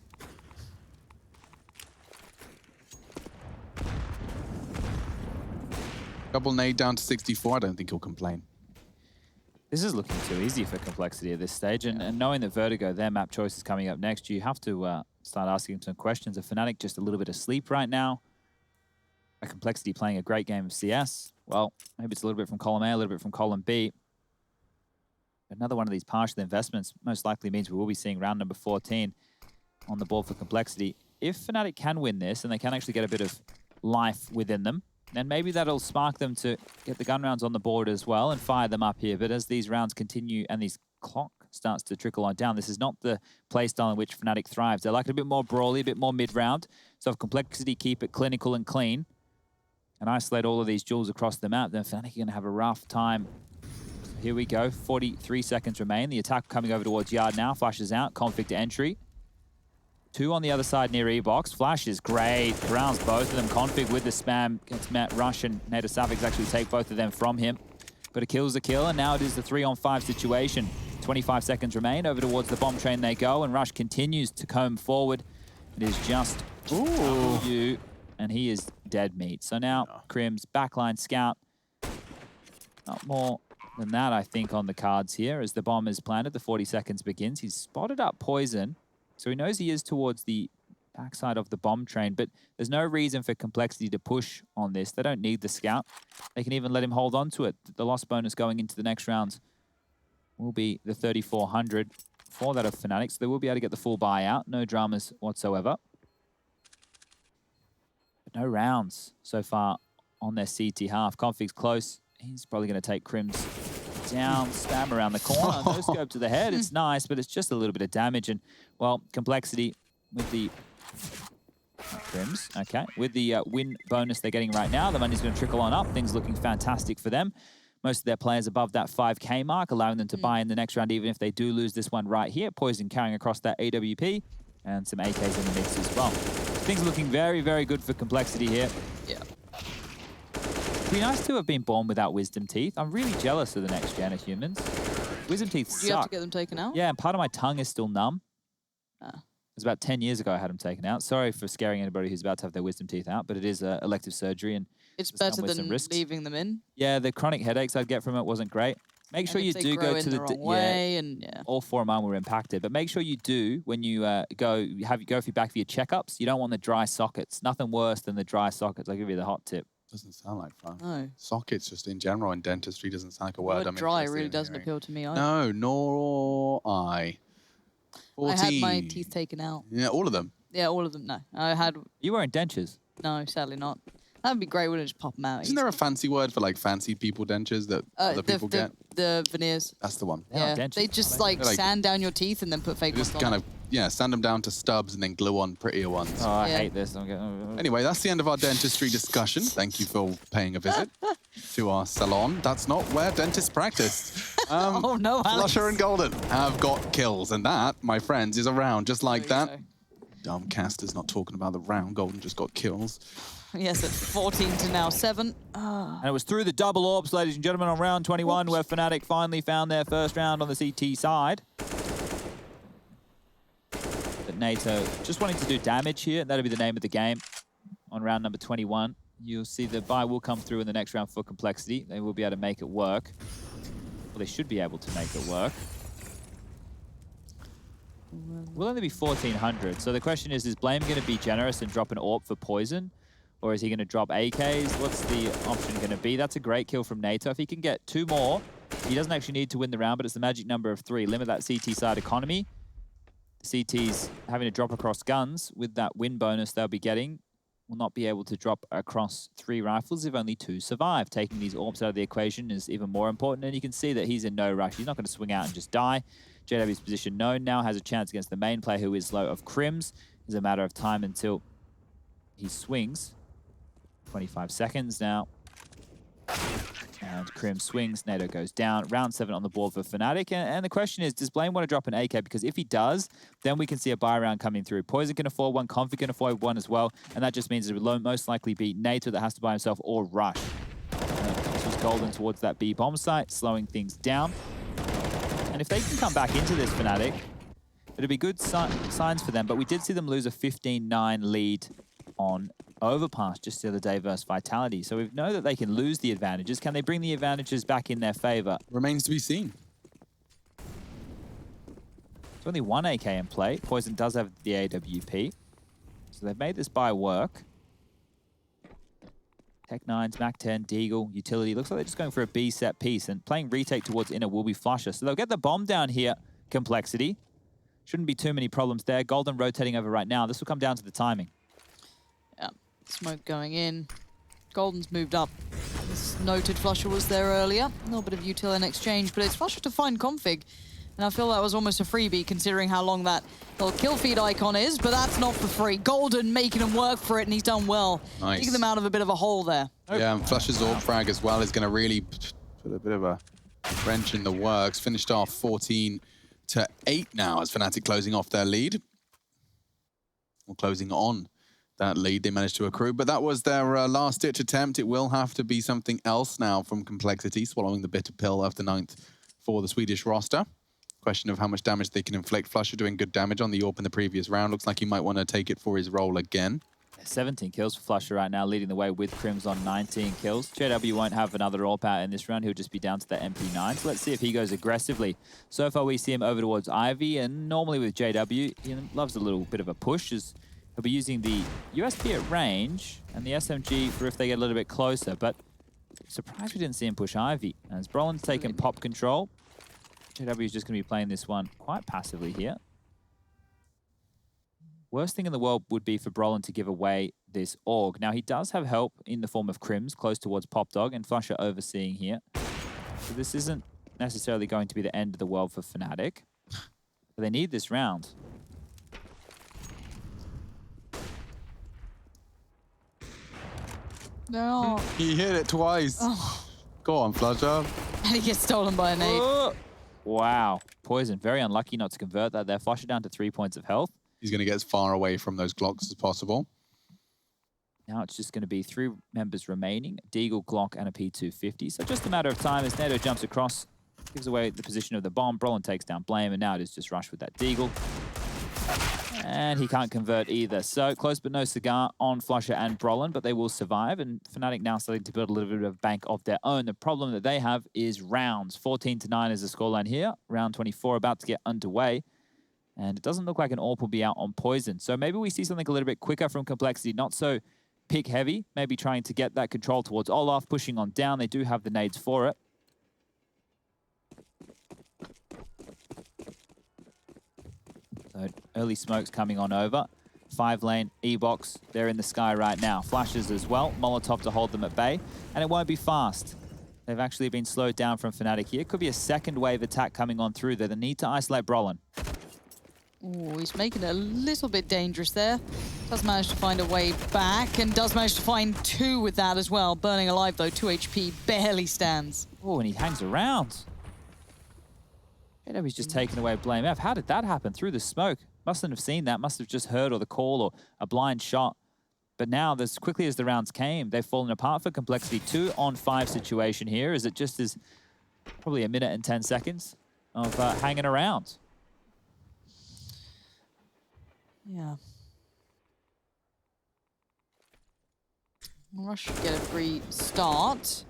Double nade down to 64. I don't think he'll complain. This is looking too easy for Complexity at this stage, and knowing that Vertigo, their map choice is coming up next, you have to start asking some questions. Are Fnatic just a little bit asleep right now? A Complexity playing a great game of CS? Well, maybe it's a little bit from column A, a little bit from column B. Another one of these partial investments most likely means we will be seeing round number 14 on the board for Complexity. If Fnatic can win this, and they can actually get a bit of life within them, then maybe that'll spark them to get the gun rounds on the board as well and fire them up here. But as these rounds continue and these clock starts to trickle on down, this is not the playstyle in which Fnatic thrives. They like it a bit more brawly, a bit more mid-round. So if Complexity keep it clinical and clean and isolate all of these duels across the map, then Fnatic are going to have a rough time. Here we go, 43 seconds remain. The attack coming over towards Yard now, flashes out, config to entry. 2 on the other side near E-Box. Flash is great. Browns both of them. Config with the spam. Gets met. Rush and Native Sapphics actually take both of them from him. But a kill's a kill, and now it is the 3-on-5 situation. 25 seconds remain. Over towards the bomb train they go, and Rush continues to comb forward. It is just W, and he is dead meat. So now Crim's backline scout. Not more than that, I think, on the cards here. As the bomb is planted, the 40 seconds begins. He's spotted up Poison. So he knows he is towards the backside of the bomb train, but there's no reason for Complexity to push on this. They don't need the scout. They can even let him hold on to it. The loss bonus going into the next rounds will be the 3,400 for that of Fnatic, so they will be able to get the full buyout. No dramas whatsoever. But no rounds so far on their CT half. Config's close. He's probably going to take Crim's down, spam around the corner, no scope to the head. It's nice, but it's just a little bit of damage. And, well, Complexity with the Crims, okay, with the win bonus they're getting right now, the money's going to trickle on up. Things looking fantastic for them. Most of their players above that 5K mark, allowing them to buy in the next round, even if they do lose this one right here. Poison carrying across that AWP, and some AKs in the mix as well. Things looking very, very good for Complexity here. Yeah. It'd be nice to have been born without wisdom teeth. I'm really jealous of the next gen of humans. Wisdom teeth suck. Do you have to get them taken out? Yeah, and part of my tongue is still numb. Ah. It was about 10 years ago I had them taken out. Sorry for scaring anybody who's about to have their wisdom teeth out, but it is elective surgery, and It's there's better some than risks. leaving them in. Yeah, the chronic headaches I'd get from it wasn't great. Make And sure if you they do grow go in to the the wrong way, and yeah. all 4 of mine were impacted, but make sure you do when you go for your back for your checkups. You don't want the dry sockets. Nothing worse than the dry sockets. I'll give you the hot tip. Doesn't sound like fun. No. Sockets just in general in dentistry doesn't sound like a word I'm dry interested really in doesn't hearing. appeal to me either. No, nor I. 14. I had my teeth taken out. Yeah, all of them. Yeah, all of them, no. I had... You wearing dentures? No, sadly not. That would be great, wouldn't it? Just pop them out. Isn't there a fancy word for like fancy people dentures that other people get? The veneers. That's the one. They're not Yeah, dentures, they are just they? like They're like- sand down your teeth and then put fake ones Just on kind it. of, yeah, sand them down to stubs and then glue on prettier ones. Oh, I Yeah. hate this. I'm getting... Anyway, that's the end of our dentistry discussion. Thank you for paying a visit to our salon. That's not where dentists practice. Oh no, Alex. Flusher and Golden have got kills, and that, my friends, is a round just like There you that. Dumb caster's not talking about the round. Golden just got kills. go. Yes, at 14 to now 7. And it was through the double orbs, ladies and gentlemen, on round 21, where Fnatic finally found their first round on the CT side. But NATO just wanting to do damage here. That'll be the name of the game on round number 21. You'll see the buy will come through in the next round for Complexity. They will be able to make it work. Well, they should be able to make it work. Will only be 1,400. So the question is Blame going to be generous and drop an AWP for poison? Or is he going to drop AKs? What's the option going to be? That's a great kill from NATO. If he can get 2 more, he doesn't actually need to win the round, but it's the magic number of 3. Limit that CT side economy. CT's having to drop across guns with that win bonus they'll be getting. Will not be able to drop across 3 rifles if only 2 survive. Taking these AWPs out of the equation is even more important, and you can see that he's in no rush. He's not going to swing out and just die. JW's position known now, has a chance against the main player who is low of Crims. It's a matter of time until he swings. 25 seconds now. And Crim swings, NATO goes down. Round 7 on the board for Fnatic. And the question is, does Blame want to drop an AK? Because if he does, then we can see a buy round coming through. Poison can afford one, Comfy can afford one as well. And that just means it will most likely be NATO that has to buy himself or Rush. This was Golden towards that B bomb site, slowing things down. And if they can come back into this Fnatic, it'll be good signs for them. But we did see them lose a 15-9 lead on Overpass just the other day versus Vitality. So we know that they can lose the advantages. Can they bring the advantages back in their favor? Remains to be seen. There's only 1 AK in play. Poison does have the AWP. So they've made this buy work. Tech 9s, Mac 10, Deagle, Utility. Looks like they're just going for a B set piece. And playing retake towards inner will be Flusher. So they'll get the bomb down here, Complexity. Shouldn't be too many problems there. Golden rotating over right now. This will come down to the timing. Yeah, smoke going in. Golden's moved up. This noted Flusher was there earlier. A little bit of util in exchange, but it's Flusher to find config. And I feel that was almost a freebie considering how long that little kill feed icon is, but that's not for free. Golden making him work for it, and he's done well. Nice. Taking them out of a bit of a hole there. Yeah, and Flusher's AWP frag as well is going to really put a bit of a wrench in the works. Finished off 14 to 8 now as Fnatic closing off their lead. Or closing on that lead they managed to accrue. But that was their last-ditch attempt. It will have to be something else now from Complexity, swallowing the bitter pill after 9th for the Swedish roster. Question of how much damage they can inflict. Flusher doing good damage on the AWP in the previous round. Looks like he might want to take it for his role again. 17 kills for Flusher right now, leading the way with Crims on 19 kills. JW won't have another AWP out in this round. He'll just be down to the MP9. So let's see if he goes aggressively. So far, we see him over towards Ivy, and normally with JW, he loves a little bit of a push, as he'll be using the USP at range and the SMG for if they get a little bit closer. But surprised we didn't see him push Ivy. As Brolin's taken pop control, JW is just going to be playing this one quite passively here. Worst thing in the world would be for Brolin to give away this AUG. Now, he does have help in the form of Crims close towards Pop Dog and Flusher overseeing here. So this isn't necessarily going to be the end of the world for Fnatic. But they need this round. No. He hit it twice. Oh. Go on, Flusher. And he gets stolen by a nade. Wow. Poison, very unlucky not to convert that there. Flusher down to 3 points of health. He's going to get as far away from those Glocks as possible. Now it's just going to be 3 members remaining. Deagle, Glock, and a P250. So just a matter of time as NATO jumps across, gives away the position of the bomb. Brolin takes down Blame, and now it is just Rush with that Deagle. And he can't convert either. So close but no cigar on Flusher and Brolin, but they will survive. And Fnatic now starting to build a little bit of a bank of their own. The problem that they have is rounds. 14 to 9 is the scoreline here. Round 24 about to get underway. And it doesn't look like an AWP will be out on Poison. So maybe we see something a little bit quicker from Complexity. Not so pick heavy, maybe trying to get that control towards Olaf, pushing on down. They do have the nades for it. So early smokes coming on over. 5-lane, E-box, they're in the sky right now. Flashes as well, Molotov to hold them at bay, and it won't be fast. They've actually been slowed down from Fnatic here. Could be a second wave attack coming on through there. The need to isolate Brolin. Oh, he's making it a little bit dangerous there. Does manage to find a way back and does manage to find 2 with that as well. Burning alive though, 2 HP, barely stands. Oh, and he hangs around. JW's just taken away Blame F. How did that happen? Through the smoke. Mustn't have seen that. Must have just heard or the call or a blind shot. But now, as quickly as the rounds came, they've fallen apart for Complexity. 2-on-5 situation here. Is it just as probably a minute and 10 seconds of hanging around? Yeah. Rush should get a free start.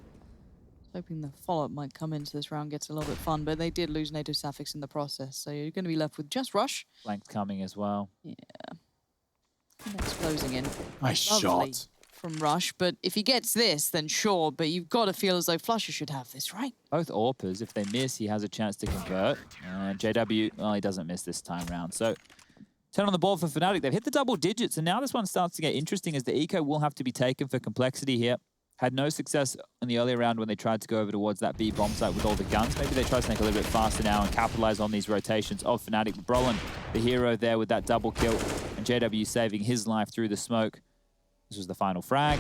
Hoping the follow-up might come into this round, gets a little bit fun, but they did lose native Sapphics in the process, so you're going to be left with just Rush. Flanked coming as well. Yeah. Next closing in. Nice Lovely shot. from Rush, but if he gets this, then sure, but you've got to feel as though Flusher should have this, right? Both AWPers, if they miss, he has a chance to convert. And JW, well, he doesn't miss this time round. So, turn on the ball for Fnatic. They've hit the double digits, and now this one starts to get interesting as the eco will have to be taken for Complexity here. Had no success in the earlier round when they tried to go over towards that B bomb site with all the guns. Maybe they try to snake a little bit faster now and capitalize on these rotations of Fnatic. Brolin, the hero there with that double kill, and JW saving his life through the smoke. This was the final frag.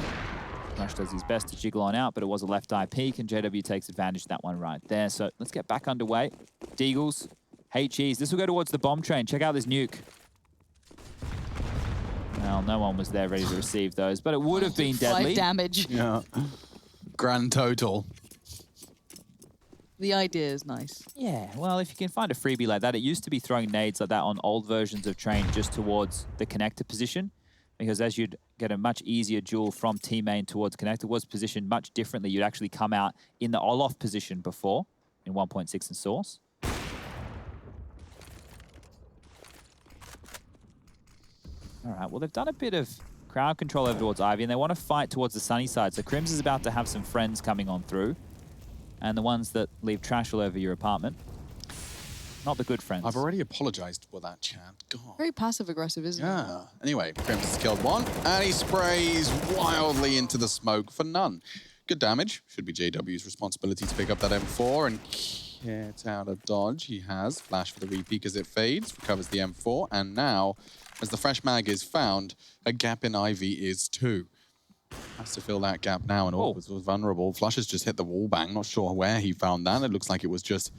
Rush does his best to jiggle on out, but it was a left eye peek, and JW takes advantage of that one right there. So let's get back underway. Deagles, HEs. This will go towards the bomb train. Check out this nuke. Well, no one was there ready to receive those, but it would have been deadly. 5 damage. Yeah. Grand total. The idea is nice. Yeah, well, if you can find a freebie like that, it used to be throwing nades like that on old versions of Train just towards the connector position, because as you'd get a much easier duel from T main towards connector, was positioned much differently. You'd actually come out in the Olaf position before, in 1.6 and Source. All right, well, they've done a bit of crowd control over towards Ivy, and they want to fight towards the sunny side. So Crims is about to have some friends coming on through, and the ones that leave trash all over your apartment. Not the good friends. I've already apologized for that, Chad. God. Very passive-aggressive, isn't it? Yeah. Anyway, Crims has killed one, and he sprays wildly into the smoke for none. Good damage. Should be JW's responsibility to pick up that M4 and get out of dodge. He has. Flash for the repeat as it fades, recovers the M4, and now, as the fresh mag is found, a gap in Ivy is too. Has to fill that gap now, and all was vulnerable. Flush has just hit the wall bang. Not sure where he found that. It looks like it was just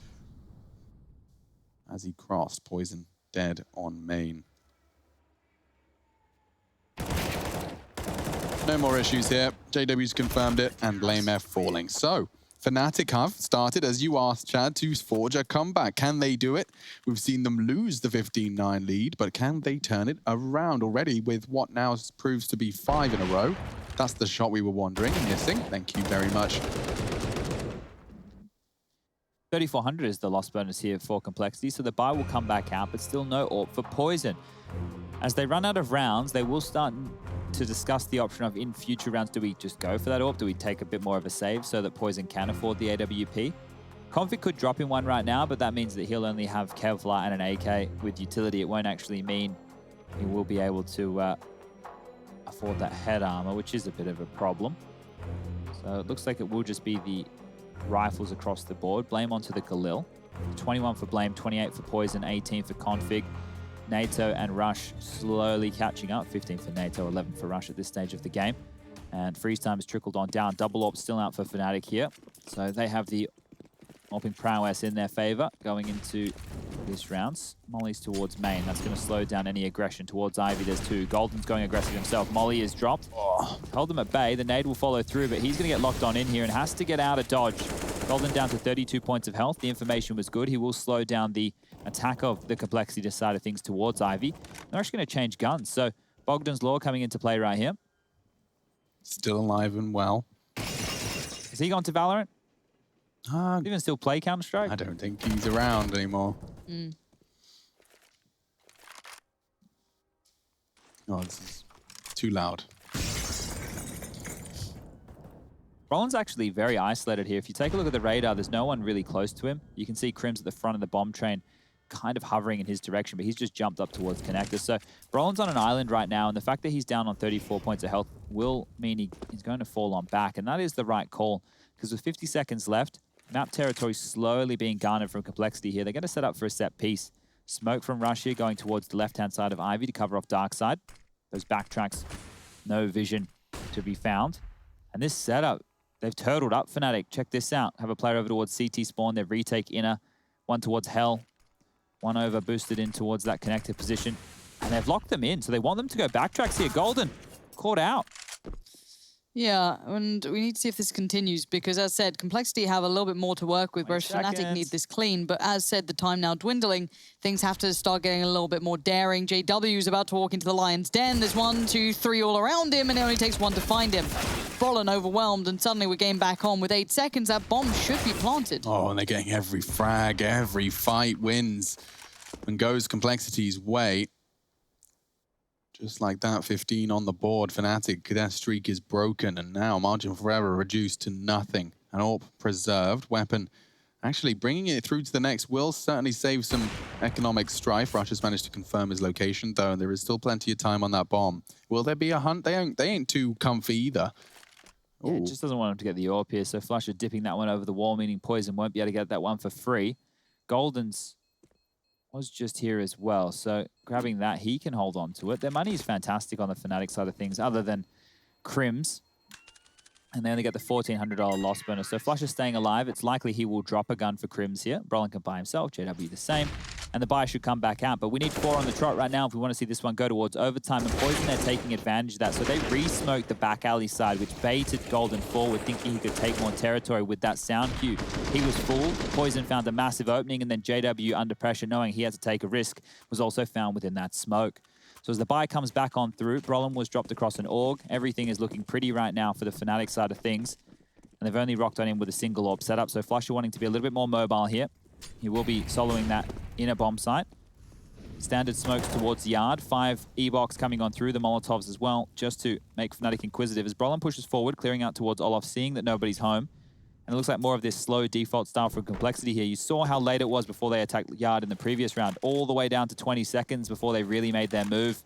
as he crossed. Poison dead on main. No more issues here. JW's confirmed it, and Blame F falling. So, Fnatic have started, as you asked, Chad, to forge a comeback. Can they do it? We've seen them lose the 15-9 lead, but can they turn it around already with what now proves to be 5 in a row? That's the shot we were wondering and missing. Thank you very much. 3,400 is the loss bonus here for Complexity, so the buy will come back out, but still no AWP for Poison. As they run out of rounds, they will start to discuss the option of, in future rounds, do we just go for that AWP? Do we take a bit more of a save so that Poison can afford the AWP? Config could drop in one right now, but that means that he'll only have Kevlar and an AK with utility. It won't actually mean he will be able to afford that head armor, which is a bit of a problem. So it looks like it will just be the rifles across the board. Blame onto the Galil. 21 for Blame, 28 for Poison, 18 for Config. NATO and Rush slowly catching up. 15 for NATO, 11 for Rush at this stage of the game. And freeze time has trickled on down. Double AWP still out for Fnatic here. So they have the AWPing prowess in their favor going into this round. Molly's towards main. That's going to slow down any aggression towards Ivy. There's 2. Golden's going aggressive himself. Molly is dropped. Hold them at bay. The nade will follow through, but he's going to get locked on in here and has to get out of dodge. Golden down to 32 points of health. The information was good. He will slow down the attack of the Complexity side of things towards Ivy. They're actually going to change guns. So Bogdan's Law coming into play right here. Still alive and well. Has he gone to Valorant? Even still play Counter-Strike? I don't think he's around anymore. Oh, this is too loud. Roland's actually very isolated here. If you take a look at the radar, there's no one really close to him. You can see Crims at the front of the bomb train kind of hovering in his direction, but he's just jumped up towards connector. So Roland's on an island right now, and the fact that he's down on 34 points of health will mean he's going to fall on back, and that is the right call, because with 50 seconds left, map territory slowly being garnered from Complexity here. They're going to set up for a set piece. Smoke from Rush here going towards the left-hand side of Ivy to cover off Dark Side. Those backtracks, no vision to be found. And this setup, they've turtled up Fnatic. Check this out. Have a player over towards CT spawn. They retake inner. One towards Hell. One over boosted in towards that connected position. And they've locked them in. So they want them to go backtracks here. Golden caught out. Yeah, and we need to see if this continues because, as said, Complexity have a little bit more to work with, whereas Fnatic need this clean. But as said, the time now dwindling, things have to start getting a little bit more daring. JW is about to walk into the Lion's Den. There's 1, 2, 3 all around him, and it only takes one to find him. Brolin overwhelmed, and suddenly we're getting back on with 8 seconds. That bomb should be planted. Oh, and they're getting every frag, every fight wins and goes Complexity's way. Just like that, 15 on the board. Fnatic, their streak is broken, and now margin for error reduced to nothing. An AWP preserved. Weapon actually bringing it through to the next will certainly save some economic strife. Rush has managed to confirm his location, though, and there is still plenty of time on that bomb. Will there be a hunt? They ain't too comfy either. Yeah, it just doesn't want him to get the AWP here, so Flusher dipping that one over the wall, meaning Poison won't be able to get that one for free. Golden's was just here as well, so grabbing that, he can hold on to it. Their money is fantastic on the Fnatic side of things, other than Crims, and they only get the $1,400 loss bonus. So Flusher staying alive, it's likely he will drop a gun for Crims here. Brolin can buy himself, JW the same, and the buy should come back out. But we need 4 on the trot right now if we want to see this one go towards overtime, and Poison, they're taking advantage of that. So they re-smoked the back alley side, which baited Golden forward, thinking he could take more territory with that sound cue. He was fooled. Poison found a massive opening, and then JW, under pressure, knowing he had to take a risk, was also found within that smoke. So as the buy comes back on through, Brolin was dropped across an AUG. Everything is looking pretty right now for the Fnatic side of things. And they've only rocked on him with a single AWP setup, so Flusher wanting to be a little bit more mobile here. He will be soloing that inner bomb site. Standard smokes towards the yard. 5 E-box coming on through the Molotovs as well, just to make Fnatic inquisitive. As Brolin pushes forward, clearing out towards Olof, seeing that nobody's home. And it looks like more of this slow default style from Complexity here. You saw how late it was before they attacked yard in the previous round, all the way down to 20 seconds before they really made their move.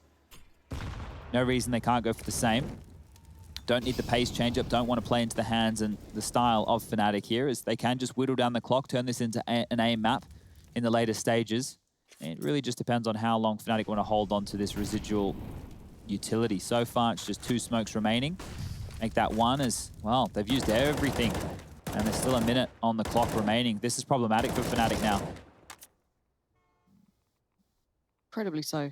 No reason they can't go for the same. Don't need the pace change up, don't want to play into the hands and the style of Fnatic here, as they can just whittle down the clock, turn this into an aim map in the later stages. And it really just depends on how long Fnatic want to hold on to this residual utility. So far, it's just 2 smokes remaining. Make that 1 as, well, they've used everything. And there's still a minute on the clock remaining. This is problematic for Fnatic now. Incredibly so.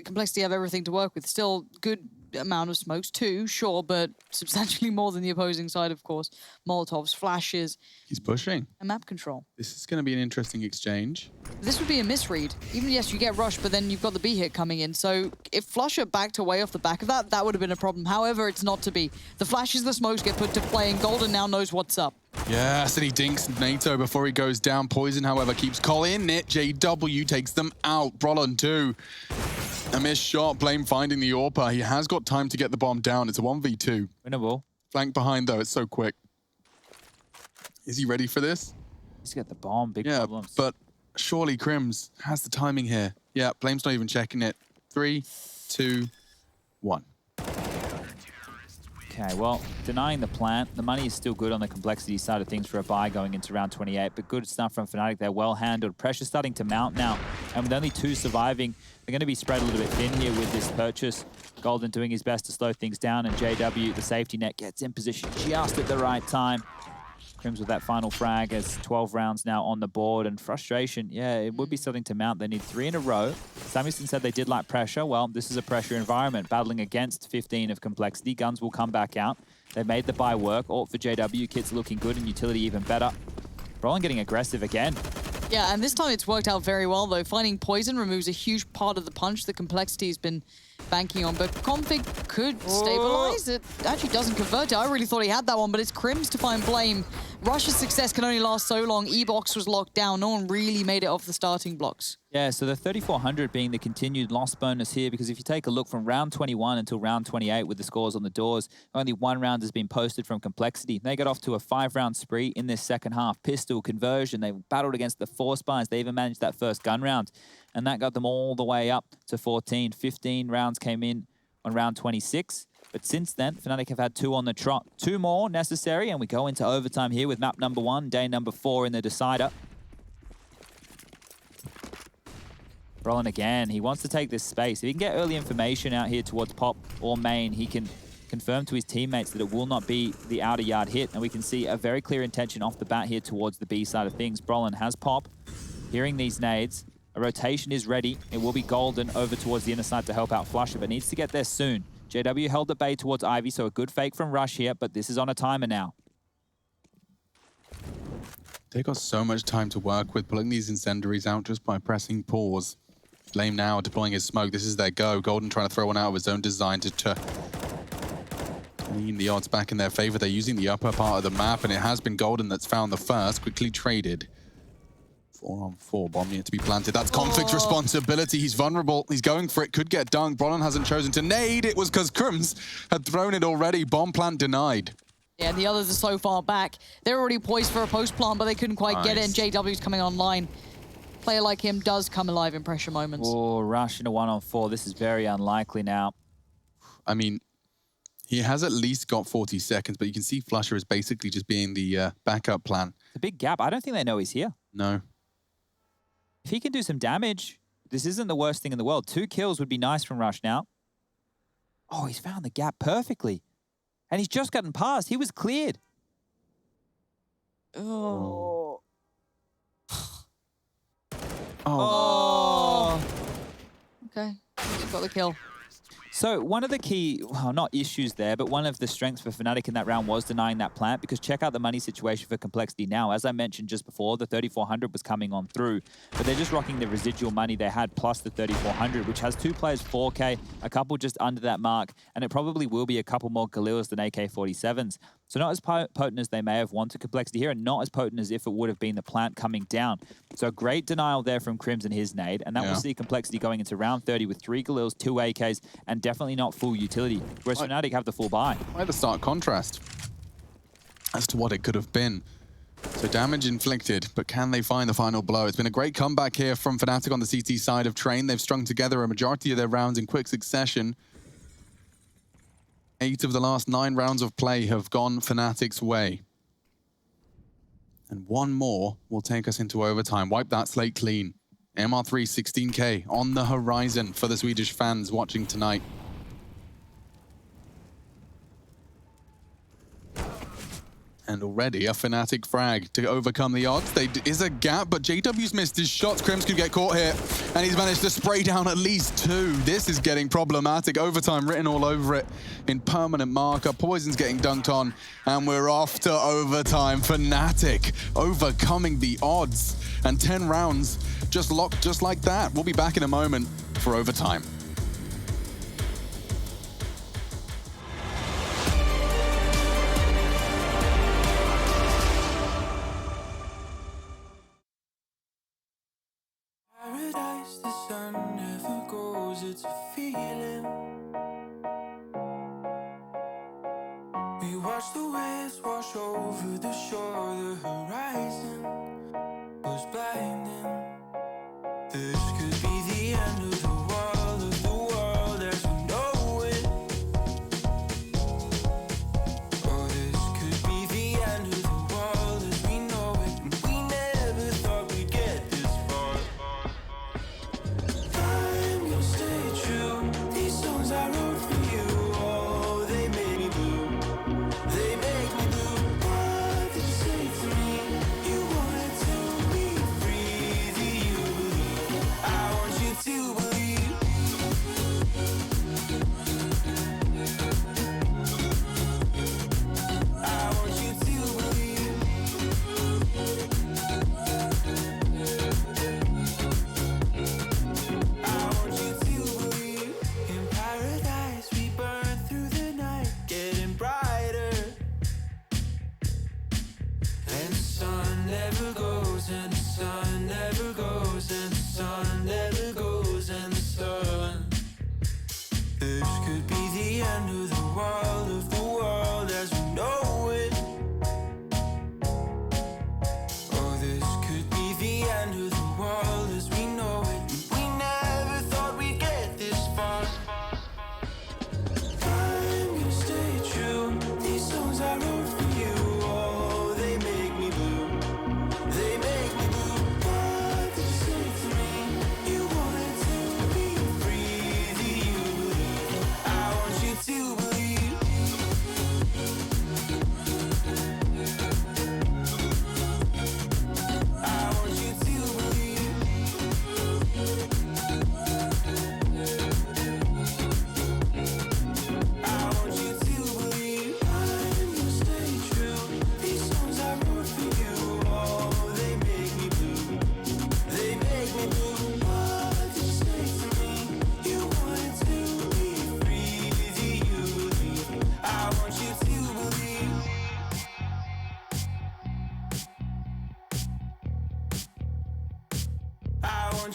Complexity have everything to work with. Still good amount of smokes, 2, sure, but substantially more than the opposing side, of course. Molotovs, flashes. He's pushing. And map control. This is going to be an interesting exchange. This would be a misread. Even, yes, you get rushed, but then you've got the B hit coming in. So if Flusher backed away off the back of that, that would have been a problem. However, it's not to be. The flashes, the smokes get put to play, and Golden now knows what's up. Yes, and he dinks NATO before he goes down. Poison, however, keeps Colin it. JW takes them out. Brolin too. A missed shot. Blame finding the AWPer. He has got time to get the bomb down. It's a 1v2. Winnable. Flank behind, though. It's so quick. Is he ready for this? He's got the bomb. Big problems. But surely Crims has the timing here. Yeah, Blame's not even checking it. 3, 2, 1. Okay, well, denying the plant. The money is still good on the Complexity side of things for a buy going into round 28, but good stuff from Fnatic. They're well handled. Pressure starting to mount now, and with only 2 surviving, they're going to be spread a little bit thin here with this purchase. Golden doing his best to slow things down, and JW, the safety net, gets in position just at the right time. Crims with that final frag as 12 rounds now on the board, and frustration, yeah, it would be something to mount. They need 3 in a row. Samuelson said they did like pressure. Well, this is a pressure environment, battling against 15 of Complexity. Guns will come back out. They've made the buy work. AWP for JW, kit's looking good, and utility even better. Brolin getting aggressive again. Yeah, and this time it's worked out very well, though. Finding Poison removes a huge part of the punch that Complexity has been banking on, but Config could stabilize. It actually doesn't convert it. I really thought he had that one, but it's Crims to find Blame. Rush's success can only last so long. E-Box was locked down. No one really made it off the starting blocks. Yeah, so the 3,400 being the continued loss bonus here, because if you take a look from round 21 until round 28 with the scores on the doors, only one round has been posted from Complexity. They got off to a 5-round spree in this second half. Pistol, conversion, they battled against the Force Spines. They even managed that first gun round, and that got them all the way up to 14. 15 rounds came in on round 26. But since then, Fnatic have had 2 on the trot. 2 more necessary, and we go into overtime here with map number 1, day number 4 in the decider. Brolin again, he wants to take this space. If he can get early information out here towards Pop or main, he can confirm to his teammates that it will not be the outer yard hit, and we can see a very clear intention off the bat here towards the B side of things. Brolin has Pop, hearing these nades. A rotation is ready. It will be Golden over towards the inner side to help out Flusher, but needs to get there soon. JW held at bay towards Ivy, so a good fake from Rush here, but this is on a timer now. They got so much time to work with, pulling these incendiaries out just by pressing pause. Flame now deploying his smoke. This is their go. Golden trying to throw one out of his own design to lean the odds back in their favor. They're using the upper part of the map, and it has been Golden that's found the first. Quickly traded. 4-on-4, bomb yet to be planted. That's Conflict's responsibility. He's vulnerable. He's going for it. Could get dunked. Brolin hasn't chosen to nade. It was because Crims had thrown it already. Bomb plant denied. Yeah, and the others are so far back. They're already poised for a post plant, but they couldn't quite get it, and JW's coming online. Player like him does come alive in pressure moments. Oh, Rush in a 1-on-4. This is very unlikely now. I mean, he has at least got 40 seconds, but you can see Flusher is basically just being the backup plan. It's a big gap. I don't think they know he's here. No. If he can do some damage, this isn't the worst thing in the world. 2 kills would be nice from Rush now. Oh, he's found the gap perfectly. And he's just gotten past. He was cleared. Oh. Oh. Okay, he's got the kill. So one of the key, well, not issues there, but one of the strengths for Fnatic in that round was denying that plant, because check out the money situation for Complexity now. As I mentioned just before, the 3,400 was coming on through, but they're just rocking the residual money they had plus the 3,400, which has 2 players 4K, a couple just under that mark, and it probably will be a couple more Galils than AK-47s. So not as potent as they may have wanted Complexity here, and not as potent as if it would have been the plant coming down. So great denial there from Crims and his nade, and that will see Complexity going into round 30 with 3 Galils, 2 AKs, and definitely not full utility. Whereas Fnatic have the full buy. Quite the stark contrast as to what it could have been. So damage inflicted, but can they find the final blow? It's been a great comeback here from Fnatic on the CT side of Train. They've strung together a majority of their rounds in quick succession. 8 of the last 9 rounds of play have gone Fnatic's way. And 1 more will take us into overtime. Wipe that slate clean. MR3 16K on the horizon for the Swedish fans watching tonight. And already a Fnatic frag to overcome the odds. There is a gap, but JW's missed his shots. Crims could get caught here, and he's managed to spray down at least 2. This is getting problematic. Overtime written all over it in permanent marker. Poison's getting dunked on, and we're off to overtime. Fnatic overcoming the odds, and 10 rounds just locked just like that. We'll be back in a moment for overtime. Paradise, the sun never goes, it's a feeling. We watch the waves wash over the shore, the horizon was blinding. This could be the end of the world as we know it. Or this could be the end of the world as we know it. And we never thought we'd get this far. I'm gonna stay true. These songs I wrote for you, oh, they make me blue. They make me blue. What did you say to me? You wanted to be free. Do you believe? I want you to believe.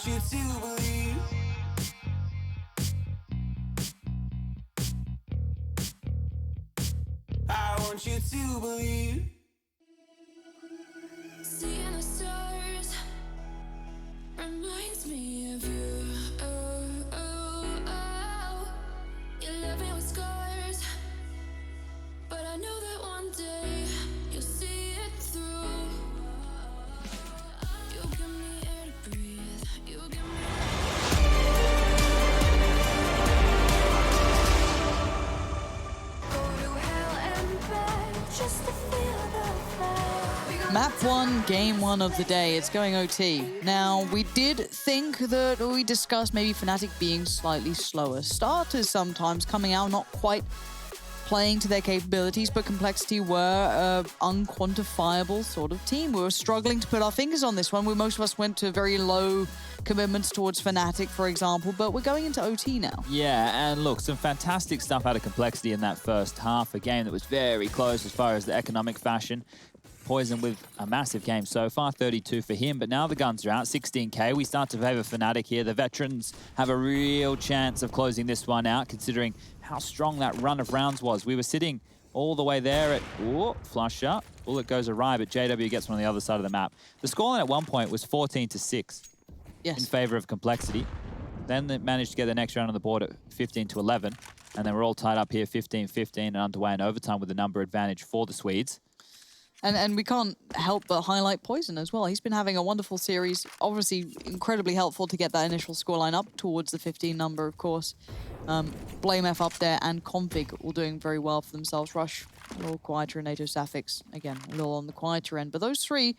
want you to believe. I want you to believe. Seeing the stars reminds me of you. Oh, oh, oh. You left me with scars, but I know that one day you'll see it through. You give me air to breathe. You give me. Go to hell and back just to feel the fire. Map 1, game 1 of the day. It's going OT. Now, we did think that we discussed maybe Fnatic being slightly slower. Starters sometimes coming out not quite playing to their capabilities, but Complexity were an unquantifiable sort of team. We were struggling to put our fingers on this one. Most of us went to very low commitments towards Fnatic, for example, but we're going into OT now. Yeah, and look, some fantastic stuff out of Complexity in that first half. A game that was very close as far as the economic fashion. Poison with a massive game so far, 32 for him, but now the guns are out, 16k. We start to favor Fnatic here. The veterans have a real chance of closing this one out, considering how strong that run of rounds was. We were sitting all the way there at, flusher. Bullet goes awry, but JW gets one on the other side of the map. The scoreline at one point was 14-6 in favor of Complexity. Then they managed to get the next round on the board at 15-11, and then we're all tied up here, 15-15 and underway in overtime with the number advantage for the Swedes. And we can't help but highlight Poison as well. He's been having a wonderful series. Obviously, incredibly helpful to get that initial scoreline up towards the 15 number, of course. BlameF up there and Config all doing very well for themselves. Rush, a little quieter, and NATO Sapphics, again, a little on the quieter end. But those three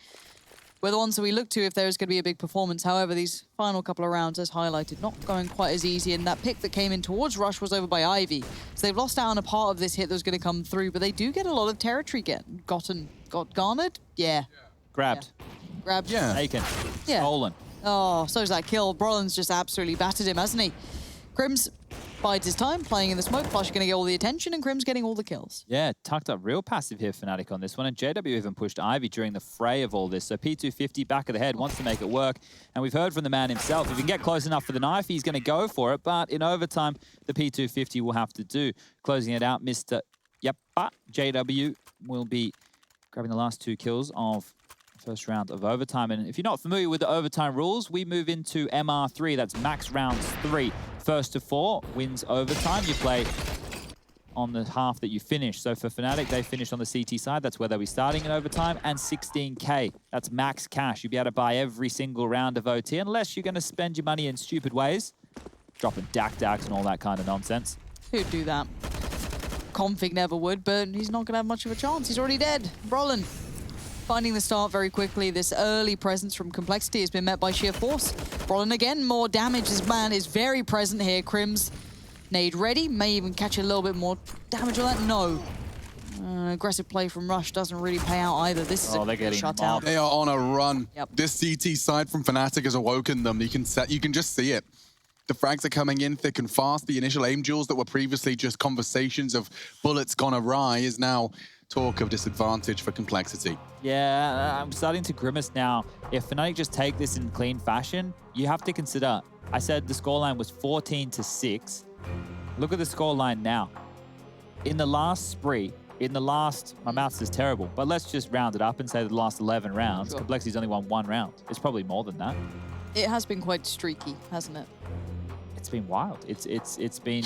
were the ones that we look to if there's going to be a big performance. However, these final couple of rounds, as highlighted, not going quite as easy. And that pick that came in towards Rush was over by Ivy. So they've lost out on a part of this hit that was going to come through, but they do get a lot of territory got garnered? Yeah. Grabbed. Yeah. Grabbed. Yeah. Taken. Yeah. Stolen. Oh, so's that kill. Brolin's just absolutely battered him, hasn't he? Crims bides his time, playing in the smoke. Flush going to get all the attention, and Crims getting all the kills. Yeah, tucked up real passive here, Fnatic on this one. And JW even pushed Ivy during the fray of all this. So P250 back of the head, wants to make it work. And we've heard from the man himself, if he can get close enough for the knife, he's going to go for it. But in overtime, the P250 will have to do. Closing it out, Mr. JW will be grabbing the last 2 kills of first round of overtime. And if you're not familiar with the overtime rules, we move into MR3. That's max rounds 3. First to 4 wins overtime. You play on the half that you finish. So for Fnatic, they finish on the CT side. That's where they'll be starting in overtime. And 16k. That's max cash. You'll be able to buy every single round of OT, unless you're going to spend your money in stupid ways. Dropping DACs and all that kind of nonsense. Who'd do that? Config never would, but he's not going to have much of a chance. He's already dead. Brolin finding the start very quickly. This early presence from Complexity has been met by sheer force. Brolin again, more damage. His man is very present here. Crims, nade ready. May even catch a little bit more damage on that. No. Aggressive play from Rush doesn't really pay out either. This is they're getting shutout. They are on a run. Yep. This CT side from Fnatic has awoken them. You can just see it. The frags are coming in thick and fast. The initial aim duels that were previously just conversations of bullets gone awry is now talk of disadvantage for Complexity. Yeah, I'm starting to grimace now. If Fnatic just take this in clean fashion, you have to consider, I said the scoreline was 14-6. Look at the scoreline now. In the last spree, my maths is terrible, but let's just round it up and say the last 11 rounds, Sure. Complexity's only won 1 round. It's probably more than that. It has been quite streaky, hasn't it? It's been wild. It's been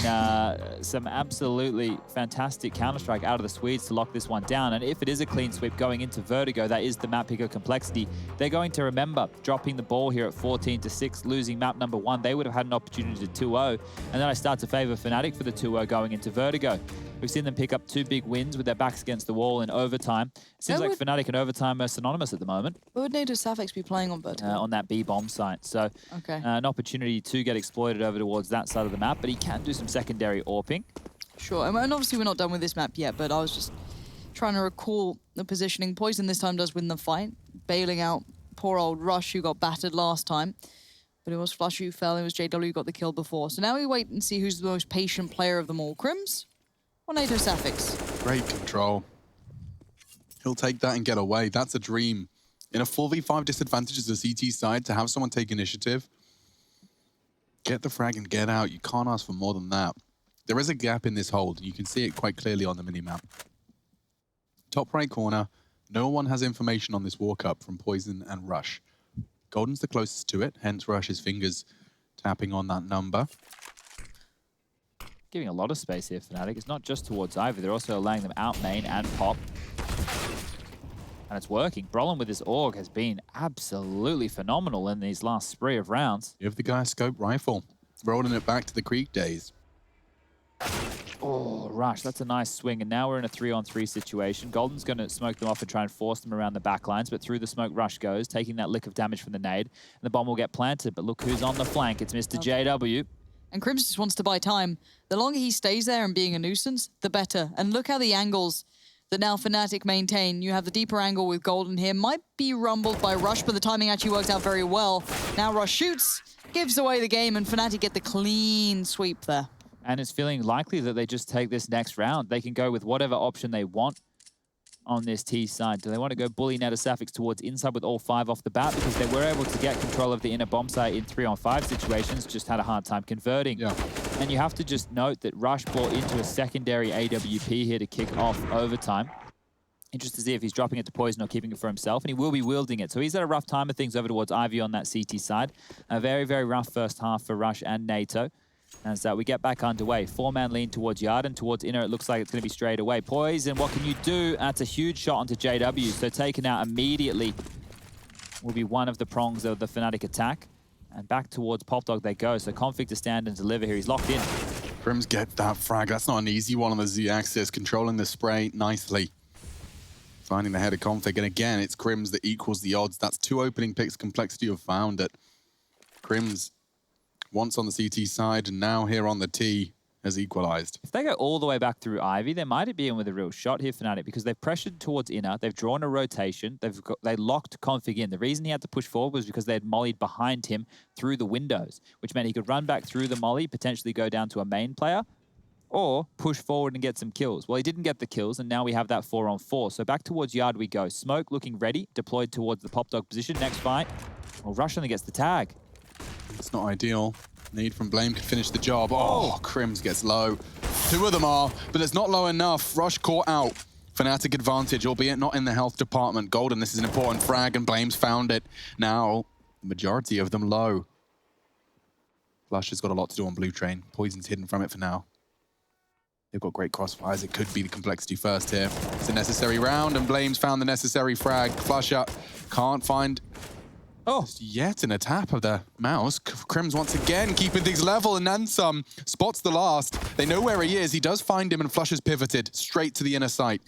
some absolutely fantastic Counter-Strike out of the Swedes to lock this one down. And if it is a clean sweep going into Vertigo, that is the map pick of Complexity. They're going to remember dropping the ball here at 14-6, losing map number 1. They would have had an opportunity to 2-0. And then I start to favor Fnatic for the 2-0 going into Vertigo. We've seen them pick up 2 big wins with their backs against the wall in overtime. It seems like Fnatic and overtime are synonymous at the moment. Where would NATO Sapphics be playing on Vertigo? On that B-bomb site. So an opportunity to get exploited over towards that side of the map, but he can do some secondary AWPing. Sure, and obviously we're not done with this map yet, but I was just trying to recall the positioning. Poison this time does win the fight, bailing out poor old Rush, who got battered last time. But it was Flush who fell, it was JW who got the kill before. So now we wait and see who's the most patient player of them all. Crims or NATO Sapphics? Great control. He'll take that and get away. That's a dream. In a 4v5 disadvantage as a CT side, to have someone take initiative, Get the frag and get out. You can't ask for more than that. There is a gap in this hold. You can see it quite clearly on the minimap. Top right corner, no one has information on this walk-up from Poison and Rush. Golden's the closest to it, hence Rush's fingers tapping on that number. Giving a lot of space here, Fnatic. It's not just towards Ivy, they're also allowing them out main and pop. And it's working. Brolin with his AUG has been absolutely phenomenal in these last spree of rounds. Give the guy a scope rifle, rolling it back to the Creek days. Oh, Rush, that's a nice swing. And now we're in a 3-on-3 situation. Golden's going to smoke them off and try and force them around the back lines, but through the smoke, Rush goes, taking that lick of damage from the nade. And the bomb will get planted, but look who's on the flank. It's Mr. JW. And Crims just wants to buy time. The longer he stays there and being a nuisance, the better. And look how the angles that now Fnatic maintain. You have the deeper angle with Golden here. Might be rumbled by Rush, but the timing actually works out very well. Now Rush shoots, gives away the game, and Fnatic get the clean sweep there. And it's feeling likely that they just take this next round. They can go with whatever option they want on this T side. Do they want to go bully Netosafix towards inside with all 5 off the bat? Because they were able to get control of the inner bomb site in 3-on-5 situations, just had a hard time converting. Yeah. And you have to just note that Rush bought into a secondary AWP here to kick off overtime. Interested to see if he's dropping it to Poison or keeping it for himself, and he will be wielding it. So he's at a rough time of things over towards Ivy on that CT side. A very, very rough first half for Rush and NATO. As we get back underway. 4-man lean towards Yard and towards inner. It looks like it's going to be straight away. Poison, what can you do? That's a huge shot onto JW. So taken out immediately will be one of the prongs of the Fnatic attack. And back towards Popdog they go. So Config to stand and deliver here. He's locked in. Crims get that frag. That's not an easy one on the Z-axis. Controlling the spray nicely. Finding the head of Config. And again, it's Crims that equals the odds. That's 2 opening picks. Complexity have found it. Crims once on the CT side and now here on the T has equalized. If they go all the way back through Ivy, they might be in with a real shot here, Fnatic, because they've pressured towards inner, they've drawn a rotation, they locked Config in. The reason he had to push forward was because they had mollied behind him through the windows, which meant he could run back through the molly, potentially go down to a main player, or push forward and get some kills. Well, he didn't get the kills, and now we have that 4-on-4. So back towards Yard we go. Smoke looking ready, deployed towards the Popdog position. Next fight, well, Rush only gets the tag. It's not ideal. Need from Blame could finish the job. Oh, Crims gets low. 2 of them are, but it's not low enough. Rush caught out. Fnatic advantage, albeit not in the health department. Golden, this is an important frag, and Blame's found it. Now, the majority of them low. Flush has got a lot to do on Blue Train. Poison's hidden from it for now. They've got great crossfires. It could be the complexity first here. It's a necessary round, and Blame's found the necessary frag. Flusher can't find yet an tap of the mouse. Crims once again keeping things level, and then some. Spots the last. They know where he is. He does find him, and Flusher's pivoted straight to the inner site.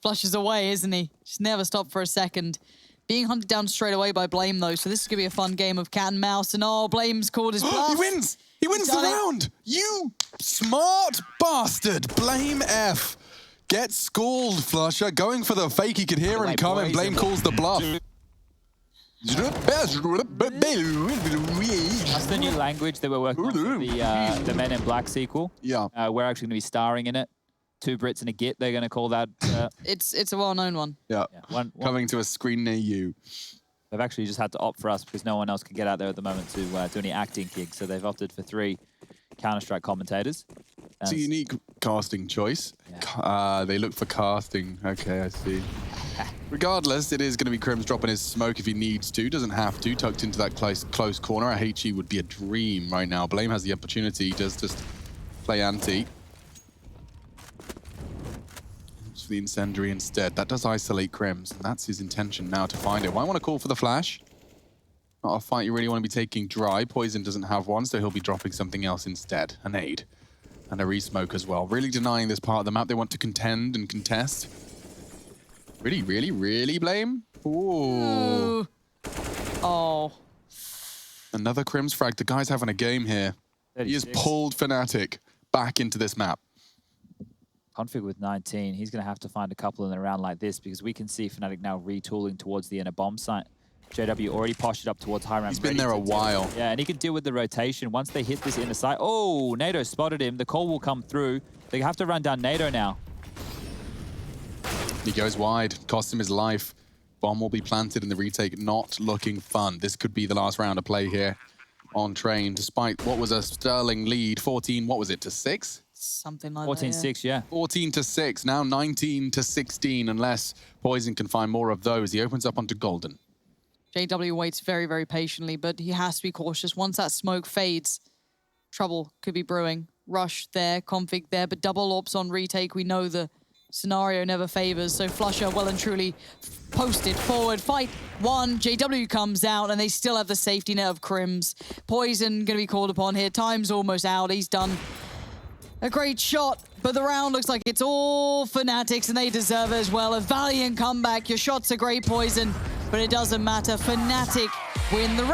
Flusher's away, isn't he? Just never stopped for a second. Being hunted down straight away by Blame, though, so this is going to be a fun game of cat and mouse. And oh, Blame's called his bluff. He wins! He wins the round! You smart bastard! Blame F. Get schooled, Flusher. Going for the fake, he could hear him coming. Blame calls the bluff. That's the new language that we're working on for the Men in Black sequel. Yeah. We're actually going to be starring in it. 2 Brits and a Git, they're going to call that. It's a well-known one. Yeah. One. Coming to a screen near you. They've actually just had to opt for us because no one else can get out there at the moment to do any acting gigs. So they've opted for 3 Counter-Strike commentators. It's a unique casting choice. Yeah. They look for casting. Okay, I see. Regardless, it is going to be Crims dropping his smoke if he needs to. Doesn't have to. Tucked into that close corner. A HE would be a dream right now. Blame has the opportunity. Does just play anti. For the incendiary instead. That does isolate Crims, and that's his intention now to find it. Why want to call for the flash? Not a fight you really want to be taking dry. Poison doesn't have one, so he'll be dropping something else instead. A nade. And a re-smoke as well. Really denying this part of the map. They want to contend and contest. Really, really, really, Blame? Ooh. Oh. Another Crims frag. The guy's having a game here. 36. He has pulled Fnatic back into this map. Config with 19. He's going to have to find a couple in a round like this because we can see Fnatic now retooling towards the inner bomb site. JW already poshed it up towards high ramp. He's been there a while. Yeah, and he can deal with the rotation. Once they hit this inner site, oh, NATO spotted him. The call will come through. They have to run down NATO now. He goes wide, costs him his life. Bomb will be planted in the retake, not looking fun. This could be the last round of play here. on Train, despite what was a sterling lead, 14, what was it, to 6? Something like that. 14-6, yeah. 14 to 6, now 19 to 16, unless Poison can find more of those. He opens up onto Golden. JW waits very, very patiently, but he has to be cautious. Once that smoke fades, trouble could be brewing. Rush there, config there, but double ops on retake. We know the scenario never favors, so Flusher well and truly posted forward. Fight one, JW comes out, and they still have the safety net of Crims. Poison gonna be called upon here. Time's almost out. He's done a great shot, but the round looks like it's all Fnatic's, and they deserve it as well. A valiant comeback. Your shots are great, Poison, but it doesn't matter. Fnatic win the round.